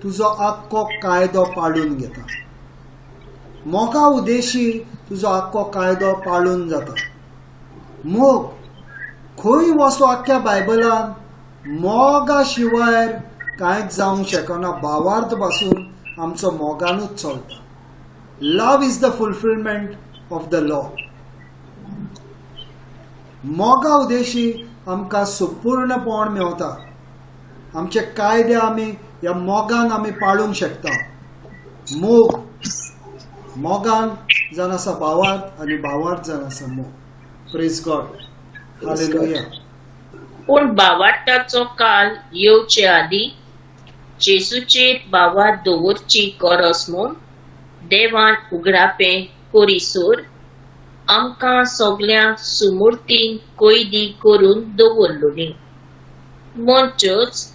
तुजो आख्खो कायदो पाळून घेता. मोगा उद्देशी तुजो आख्खो कायदो पाळून जाता. मोग खंय वचो आख्ख्या बायबलान मोगा शिवाय कांयच जावंक शकना. भावार्थ पासून आमचो मोगानूच चलता. Love is the fulfilment of the law. मोगा उद्देशी आमकां संपूर्णपण मेवता. आमचे कायदे आमी ह्या मोगान आमी पाळूंक शकता. मोगान जावन आसा भावार्थ आनी भावार्थ जावन आसा मोग. Praise God. हालेलुया. पूण भावार्थाचो काल येवचे आदीं जेजूचेर भावार्थ दवरची गरज म्हूण देवान उगडापें करिसर आमकां सगळ्यांक सुमूर्तीन कैदी करून दवरलोली. म्हणटच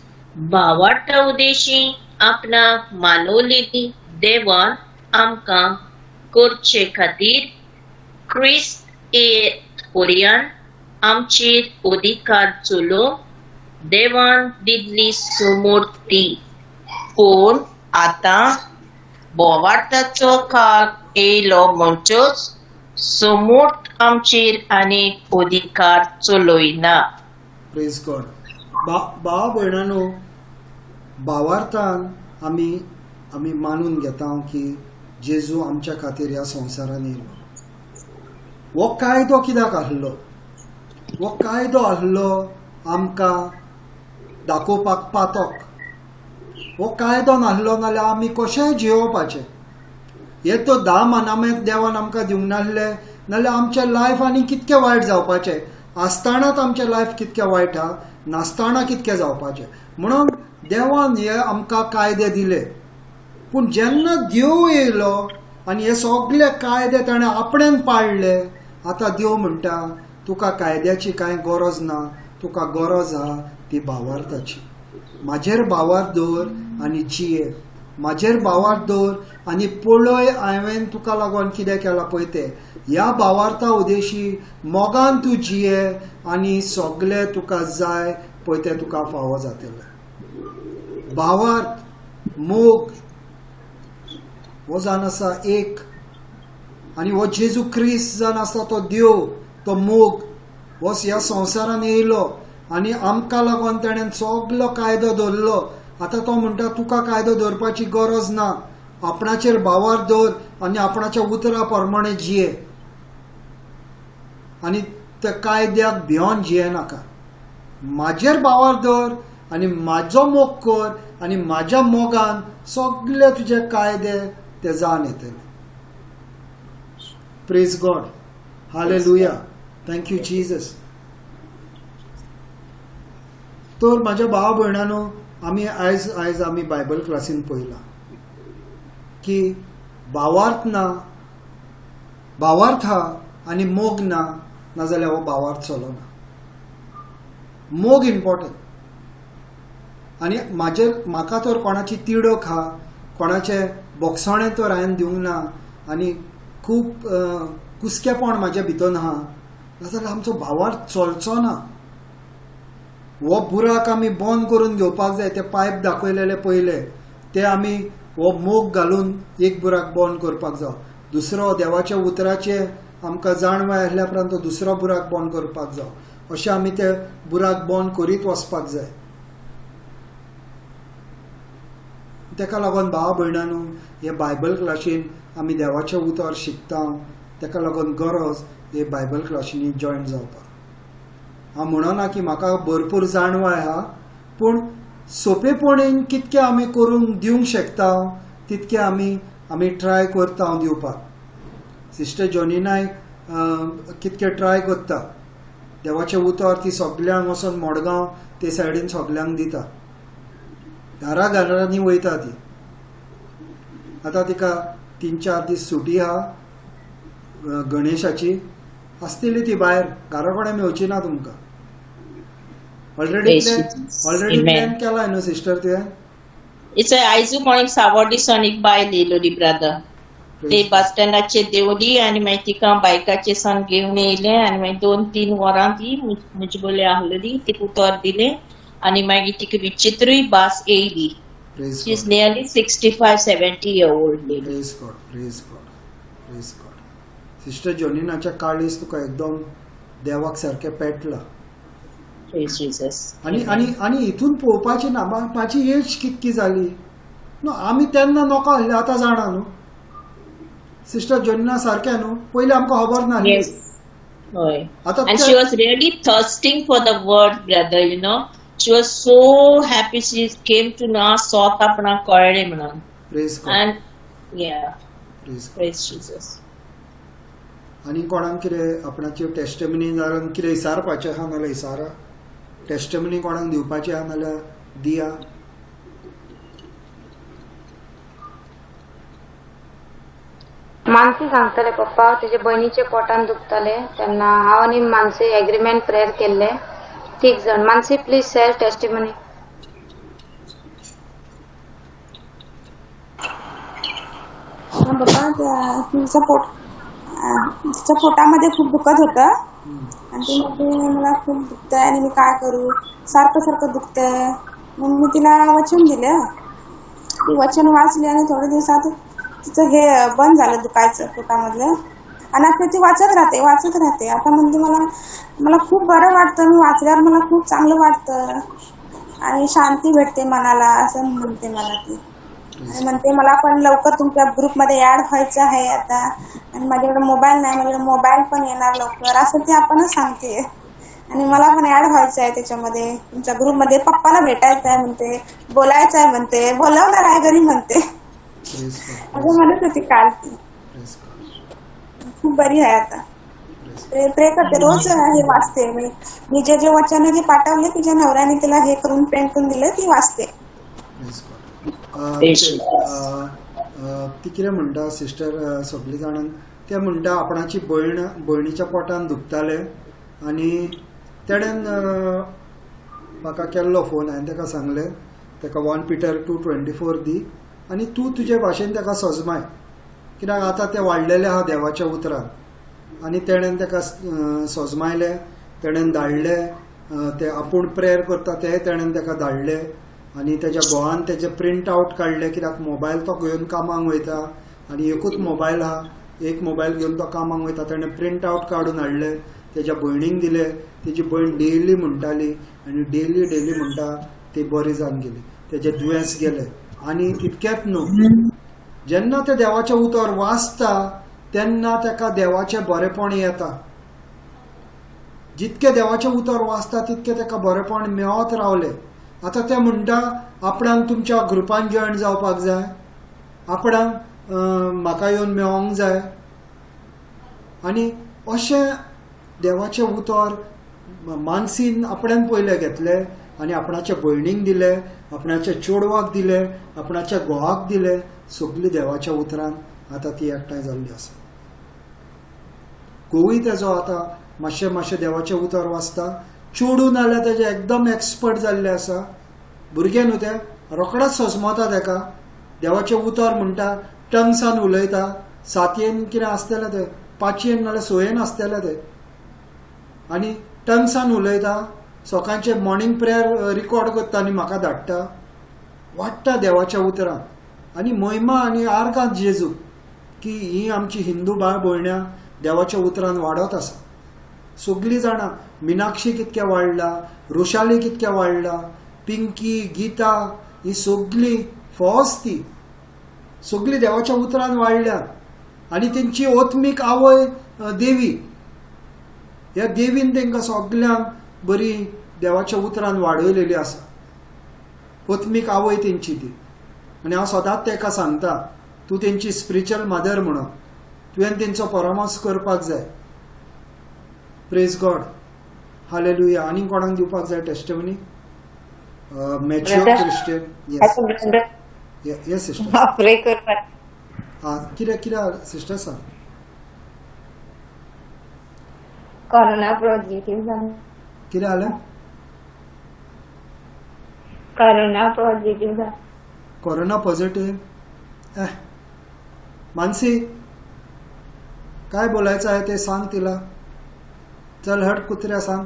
भावार्था उद्देशी आपणाक मानवलेली देवान आमकां करचे खातीर क्रिस्त पर्यान आमचेर अधिकार चलो देवान दिल्ली सुमूर्ती. पूण आतां भावार्थाचो काळ येयलो म्हणटच समूर्त आमचेर आनी अधिकार चलोयना. Praise God. भाव भयणांनो, भावार्थान आमी मानून घेता की जेजू आमच्या खातीर ह्या संवसारान येयलो. हो कायदो कित्याक आहलो? हो कायदो आहलो आमकां दाखोवपाक पातक. हो कायदो नाहलो नाल्यार आमी कशेंय जियोवपाचे. हे तो 10 मानामेंत देवान आमकां दिवंक नासले नाल्यार आमचें लायफ आनी कितकें वायट जावपाचें. आसतानाच आमचें लायफ कितकें वायट आहा, नासतना कितकें जावपाचें. म्हणून देवान हे आमकां कायदे दिले. पूण जेन्ना देव येयलो आनी हे सगळे कायदे ताणें आपणेन पाळले, आतां देव म्हणटा तुका कायद्याची कांय गरज ना, तुका गरज आहा ती भावार्थाची. म्हाजेर भावार्थ दवर आनी जिये. म्हाजेर भावार्थ दवर आनी पळय हांवें तुका लागून कितें केलां पळय तें. ह्या भावार्था उद्देशी मोगान तूं जिये आनी सगळे तुका जाय पळय तें तुका फावो जातलें. भावार्थ, मोग हो जावन आसा एक. आनी हो जेजू क्रिस्त जावन आसा तो देव, तो मोग हो ह्या संवसारान येयलो आनी आमकां लागून ताणें सगळो कायदो दवरलो. आतां तो म्हणटा तुका कायदो दवरपाची गरज ना. आपणाचेर भावार्थ दवर आनी आपणाच्या उतरा प्रमाणे जिये आनी त्या कायद्याक भियोन जिये नाका. म्हाजेर भावार्थ दवर आनी म्हाजो मोग कर आनी म्हाज्या मोगान सगळे तुजे कायदे ते जावन येतले. Praise God. Hallelujah. Thank you Jesus. तर म्हाज्या भाव भयणांनो, आमी आयज आमी बायबल क्लासीन पळयलां की भावार्थ ना, भावार्थ हा आनी मोग ना, नाजाल्यार हो भावार्थ चलना. मोग इम्पॉर्टंट. आनी म्हाका तर कोणाची तिडक हा, कोणाचे बोगसोणें तर हांवें दिवंक ना आनी खूब कुसकेपण म्हाज्या भितर हा, जाल्यार आमचो भावार चलचो ना. हो बुराक आमी बंद करून घेवपाक जाय. ते पायप दाखयलेले पयले ते आमी हो मोग घालून एक बुराक बंद करपाक जाय. दुसरो देवाच्या उतराचे आमकां जाणवाय आसल्या उपरांत तो दुसरो बुराक बंद करपाक जाय. अशें आमी ते बुराक बंद करीत वचपाक जाय. तेका लागून भाव भयणांनो, हे बायबल क्लासीन आमी देवाचें उतर शिकता. तेका लागून गरज हे बायबल क्लासीनी जॉयन जावपाक. हांव म्हणना की म्हाका भरपूर जाणवाय आहा, पूण सोंपेपणीन कितके आमी करूंक दिवंक शकता तितके आमी ट्राय करता दिवपाक. सिस्टर जॉनिनाय कितके ट्राय करता. देवाचें उतर ती सगळ्यांक वचून मडगांव ते सायडीन सगळ्यांक दिता. घरांनी वयता ती. आतां तिका 3-4 दीस सुटी आहा गणेशाची. आसतली ती भायर, घरा कडेन मेवची ना तुमकां. ऑलरेडी प्लॅन केलाय न्हू सिस्टर तुवें? आयजू कोणीक सावड्डीसान एक बायल येयलोली ब्रदर. ते बस स्टँडाचेर देवली आनी मागीर तिका बायकाचेर सावन घेवन येयले आनी मागीर 2-3 वरां ती म्हजे बोले आहलेली. तिका उतर दिलें आनी मागीर तिका विचित्रूय भास येयली. She is nearly 65-70 year old. Praise God, praise God, praise God. Sister जॉनिनाच्या काळीस तुका एकदम देवाक सारकें पेटला. Praise Jesus. आनी हितून पळोवपाचें ना म्हाजी एज कितकी जाली न्हू. आमी तेन्ना नोको आहले, आतां जाणा न्हू. सिस्टर जॉनिना सारकें न्हू, पयलीं आमकां खबर ना. And she was really thirsting for the word, brother, you know. She was so happy she came to know sought apna कळ्ळें म्हणून. Praise God. And yeah, praise Jesus. आनी कोणाक कितें आपणाची टेस्टमनी जावन कितें विचारपाचें आहा नाल्यार विचारा. टेस्टमनी कोणाक दिवपाची आहा नाल्यार दिया. मानसी सांगताले पप्पा तेजे बहिणीचे पोटान दुखताले तेन्ना हांव आनी मानसी एग्रीमेंट प्रेयर केल्ले. 3 जण. Mansi please share testimony. बाबा तिच्या पोटामध्ये खूप दुखत होतं आणि ती म्हटली मला खूप दुखतंय आणि मी काय करू, सारखं दुखतंय. मग मी तिला वचन दिलं. ती वचन वाचली आणि थोड्या दिवसात तिचं हे बंद झालं दुखायचं पोटामधलं. आणि आता ती वाचत राहते. आता म्हणते मला खूप बरं वाटतं, मी वाचल्यावर मला खूप चांगलं वाटतं आणि शांती भेटते मनाला, असं म्हणते मला ती. आणि म्हणते मला पण लवकर तुमच्या ग्रुपमध्ये ऍड व्हायचं आहे आता, आणि माझ्याकडे मोबाईल नाही, माझ्याकडे मोबाईल पण येणार लवकर, असं ती आपणच सांगते. आणि मला पण ऍड व्हायचं आहे त्याच्यामध्ये, तुमच्या ग्रुपमध्ये. पप्पाला भेटायचं आहे म्हणते, बोलायचं आहे म्हणते, बोलवणार आहे घरी म्हणते. असं म्हणत होती काल ती. खूप बरी आहे आता. प्रे करते रोज हे वाचते. मी जे वचन जे पाठवले तिच्या नवऱ्याने तिला हे करून प्रिंट करून दिलं ती वाचते. ती कितें म्हणटा सिस्टर सगळीं जाणांक ते म्हणटा आपणाची भयणीच्या पोटान दुखताले आनी तेणेन म्हाका केल्लो फोन. हांवें ताका सांगलें ताका 1 Peter 2:24 दी आनी तूं तुजे भाशेन ताका सजमाय, कित्याक आतां ते वाडलेले आहा देवाच्या उतरान. आनी तेणेन ताका सजमायले, तेणेन धाडले. ते आपूण प्रेयर करता ते तेणेन ताका धाडले आनी तेज्या घोवान तेजे प्रिंट आवट काडले, कित्याक मोबायल तो घेवन कामाक वयता आनी एकूच मोबायल आहा, एक मोबायल घेवन तो कामाक वयता. तेणें प्रिंट आवट काडून हाडले, तेज्या भयणीक दिले. तेजी भयण डेली म्हणटाली आनी डेली म्हणटा ती बरी जावन गेली, तेजें दुयेंस गेलें. आनी तितकेंच न्हू, जेन्ना ते देवाचें उतर वाचता तेन्ना ताका देवाचें बरेपण येता. जितके देवाचें उतर वाचता तितके ताका बरेपण मेळत रावलें. आतां ते म्हणटा आपणाक तुमच्या ग्रुपान जॉयन जावपाक जाय, आपणाक म्हाका येवन मेळोंक जाय. आनी अशें देवाचें उतर मानसीन आपणान पयलें घेतलें आनी आपणाच्या भयणीक दिलें, आपणाच्या चेडवाक दिलें, आपणाच्या घोवाक दिलें. सगळीं देवाच्या उतरान आतां ती एकठांय जाल्ली आसा. घोवूय तेजो आतां मातशें देवाचें उतर वाचता. चेडूं नाल्यार तेजे एकदम एक्सपर्ट जाल्ले आसा भुरगे न्हू ते रोखडोच सोजमोता तेका देवाचें उतर म्हणटा टंग्सान उलयता 7येन कितें आसतलें ते 5येन नाल्यार 6येन आसतलें ते आनी टंग्सान उलयता सकाळचे मॉर्निंग प्रेयर रिकॉर्ड करता आनी म्हाका धाडटा वाडटा देवाच्या उतरांत आनी महिमा आनी आर्गां जेजू की ही आमची हिंदू भाव भयण्या देवाच्या उतरांत वाडत आसा सगळीं जाणां मिनाक्षी कितक्या वाडला रुशाली कितक्या वाडला पिंकी गीता ही सगळीं फॉस ती सगळीं देवाच्या उतरांत वाडल्यात आनी तेंची ओत्मीक आवय देवी ह्या देवीन तांकां सगळ्यांक बरी देवाच्या उतरांत वाडयलेली आसा ओत्मीक आवय तेंची ती आनी हांव सदांच ताका सांगता तूं तेंची स्पिरिच्युअल मदर म्हणून तुवें तेंचो परामर्श करपाक जाय प्रेज गॉड हालेलुया आनी कोणाक दिवपाक जाय testimony mature Christian yes sister प्रे करपाक कितें सिस्टर सांग कोरोना पॉझिटिव्ह जालें कितें जालें कोरोना पॉझिटिव्ह जालें कोरोना पॉझिटिव्ह मानसी काय बोलायचं आहे ते सांग तिला चल हट कुत्र्या सांग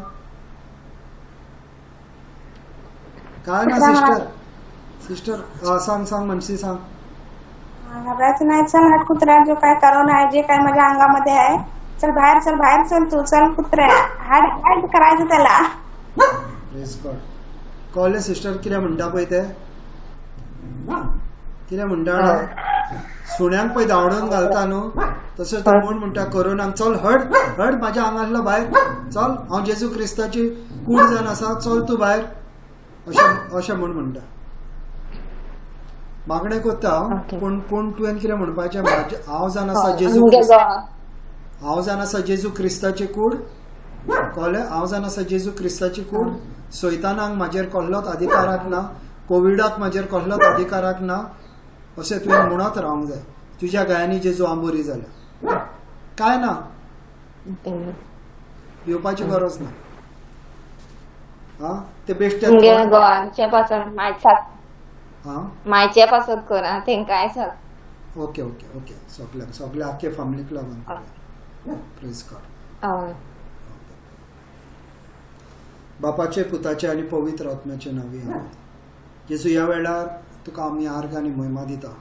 काय ना सिस्टर सांग सांग मानसी सांग घाबरायचं नाही चल हट कुत्र्या जो काय करोना आहे जे काय माझ्या अंगामध्ये आहे चल बाहेर चल तू चल कुत्र्या हाड करायचं त्याला प्रेज गॉड कळ्ळें सिस्टर कितें म्हणटा पळय ते कितें म्हणटा सुण्यांक पळय धांवडोवन घालता न्हू तशेंच तो म्हूण म्हणटा कोरोनाक चल हड म्हाज्या आंगांतलो भायर चल हांव जेजू क्रिस्ताची कूड जावन आसा चल तूं भायर अशें म्हूण म्हणटा मागणें कोत्ता हांव पूण तुवें कितें म्हणपाचें हांव जावन आसा जेजू हांव जावन आसा जेजू क्रिस्ताची कूड कळ्ळें हांव जावन आसा जेजू क्रिस्ताची कूड सैतानाक म्हाजेर कसलोच अधिकाराक ना कोविडाक म्हाजेर कसलोच अधिकाराक ना अशें तुवें म्हणत रावंक जाय तुज्या गायांनी जेजू हांव बरी जाल्या काय ना येवपाची गरज ना हा ते बेश्टे गोवांचे पासून हा मायचे पासून करा तेंकाय सांग ओके ओके ओके सगळ्या आख्खे फॅमिलीक लागून प्रेज गॉड बापाचे पुताचे आणि पवित्र आत्म्याचे नावे जेजू ह्या वेळार तुका आमी आर्ग आनी महिमा दिता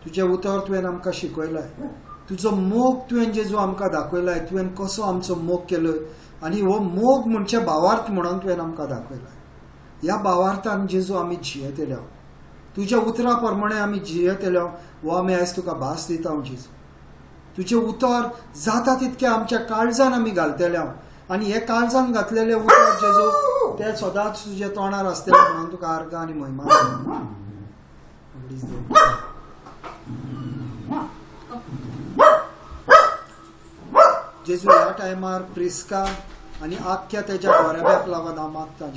तुजें उतर तुवें आमकां शिकयलाय तुजो मोग तुवें जेजू आमकां दाखयलाय तुवें कसो आमचो मोग केलो आनी हो मोग म्हणजे भावार्थ म्हणून तुवें आमकां दाखयलाय ह्या भावार्थान जेजू आमी जियेतल्या तुज्या उतरा प्रमाणे आमी जियेतल्या हो आमी आयज तुका भास दिता जेजू तुजें उतर जाता तितकें आमच्या काळजान आमी घालतल्या आनी हे काळजान घातलेले उतर जेजू ते सदांच तुजे तोंडार आसतले म्हणून तुका आर्गां आनी महिमा जेजू ह्या टायमार प्रिस्का आनी आख्या तेज्या गोऱ्याब्याक लागून हांव मागता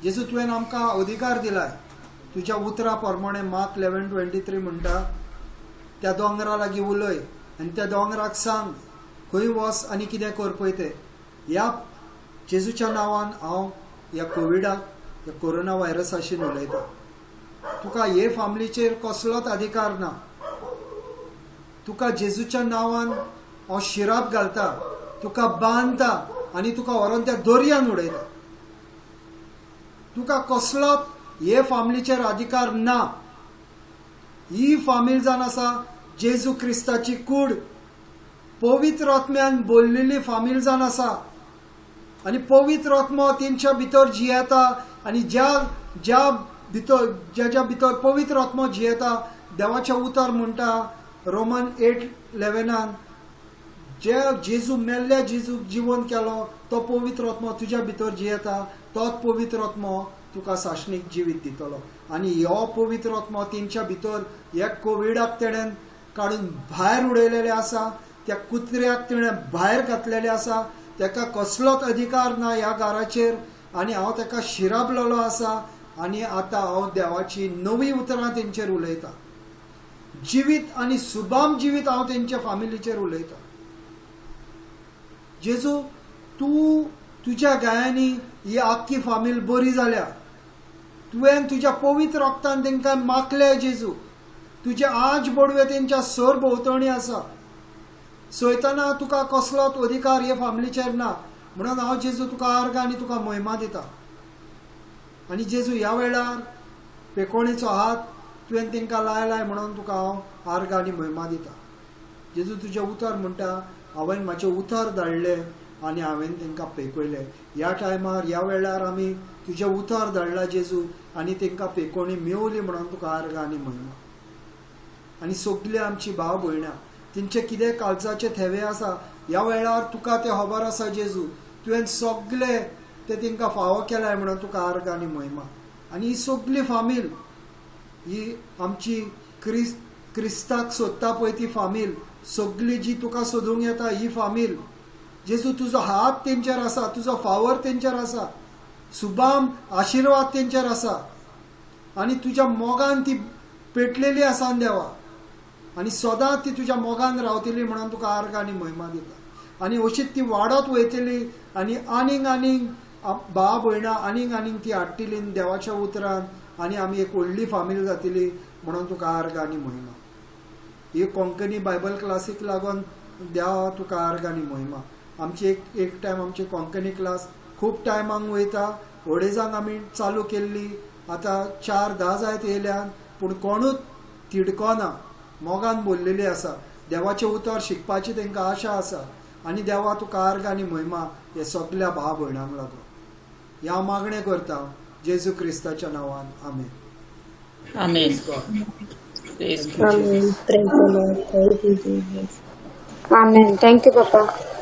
जेजू तुवें आमकां अधिकार दिलाय तुज्या उतरा प्रमाणे मार्क 11:23 म्हणटा त्या दोंगरा लागीं उलय आनी त्या दोंगराक सांग खंय वच आनी कितें कर पळय ते ह्या जेजूच्या नांवान हांव ह्या कोविडाक ह्या कोरोना व्हायरसाशीन उलयता तुका हे फामिलीचेर कसलोच अधिकार ना तुका जेजूच्या नांवान हांव शिराप घालता तुका बांदता आनी तुका व्हरोन त्या दर्यान उडयता तुका कसलोच हे फामिलीचेर अधिकार ना ही फामील जावन आसा जेजू क्रिस्ताची कूड पवित्र आत्म्यान बोललेली फामील जावन आसा आनी पवित्र आत्मा तेंच्या भितर जियेता आनी ज्या भितर पवित्र आत्मा जियेता देवाचे उतर म्हणटा रोमन 8:11 जे जेजू मेल्ल्या जेजूक जिवंत केलो तो पवित्र आत्मा तुज्या भितर जियेता तोच पवित्र आत्मा तुका साशणीक जिवीत दितलो आनी हो पवित्र आत्मा तेंच्या भितर हे कोविडाक तेणें काडून भायर उडयलेले आसा त्या कुत्र्याक तेणें भायर घातलेले आसा तेका कसलोच अधिकार ना ह्या घराचेर आनी हांव तेका शिराबलेलो आसा आनी आतां हांव देवाची नवी उतरां तेंचेर उलयता जिवीत आनी सुबाम जिवीत हांव तेंच्या फामिलीचेर उलयता जेजू तूं तुज्या गायांनी ही आख्खी फामील बरी जाल्या तुवें तुज्या पवित्र रक्तान तांकां माखले जेजू. तुजे आंच बडवे तेंच्या सर भोंवतणी आसा. सैताना तुका कसलोच अधिकार हे फामिलीचेर ना. म्हणून हांव जेजू तुका आर्ग आनी तुका महिमा दिता. आनी जेजू ह्या वेळार पेकोणीचो हात तुवें तांकां लायलाय म्हणून तुका हांव आर्ग आनी महिमा दिता. जेजू तुजें उतर म्हणटा हांवें म्हाजें उतर धाडलें आनी हांवें तांकां पेकयलें. ह्या टायमार ह्या वेळार आमी तुजें उतर धाडलां जेजू आनी तांकां पेकोवणी मेवली म्हणून तुका आर्ग आनी महिमा. आनी सगलीं आमची भाव भयणां तेंचे कितें काळजाचे थेवे आसा ह्या वेळार तुका ते खबर आसा जेजू. तुवें सगळे ते तांकां फावो केलाय म्हणून तुका आर्ग आनी महिमा. आनी ही सगळी फामील ही आमची क्रिस्ताक सोदता पळय ती फामील सगळी जी तुका सोदूंक येता ही फामील. जेजू तुजो हात तेंचेर आसा, तुजो फावर तेंचेर आसा, सुबाम आशिर्वाद तेंचेर आसा आनी तुज्या मोगान ती पेटलेली आसा देवा. आनी सदांच ती तुज्या मोगान रावतली म्हणून तुका आर्ग आनी महिमा दिता. आनी अशीच ती वाडत वयतली आनी आनीक भाव भयणां आनीक ती हाडटली देवाच्या उतरान आनी आमी एक व्हडली फामील जातली म्हणून तुका आर्ग आनी महिमा. ही कोंकणी बायबल क्लासीक लागून देवा तुका आर्ग आनी महिमा. आमची एक टायम आमची कोंकणी क्लास खूब टायमांक वयता. अडेजांक आमी चालू केल्ली, आतां 4-10 जायत येयल्यान पूण कोणूच तिडकोना, मोगान बोललेली आसा. देवाचें उतर शिकपाची तांकां आशा आसा. आनी देवा तुका आर्ग आनी महिमा हे सगळ्या भाव भयणांक लागून. ह्या मागणें करता जेजू क्रिस्ताच्या नांवान. आमेन. Amen. Amen. Thank you, Papa.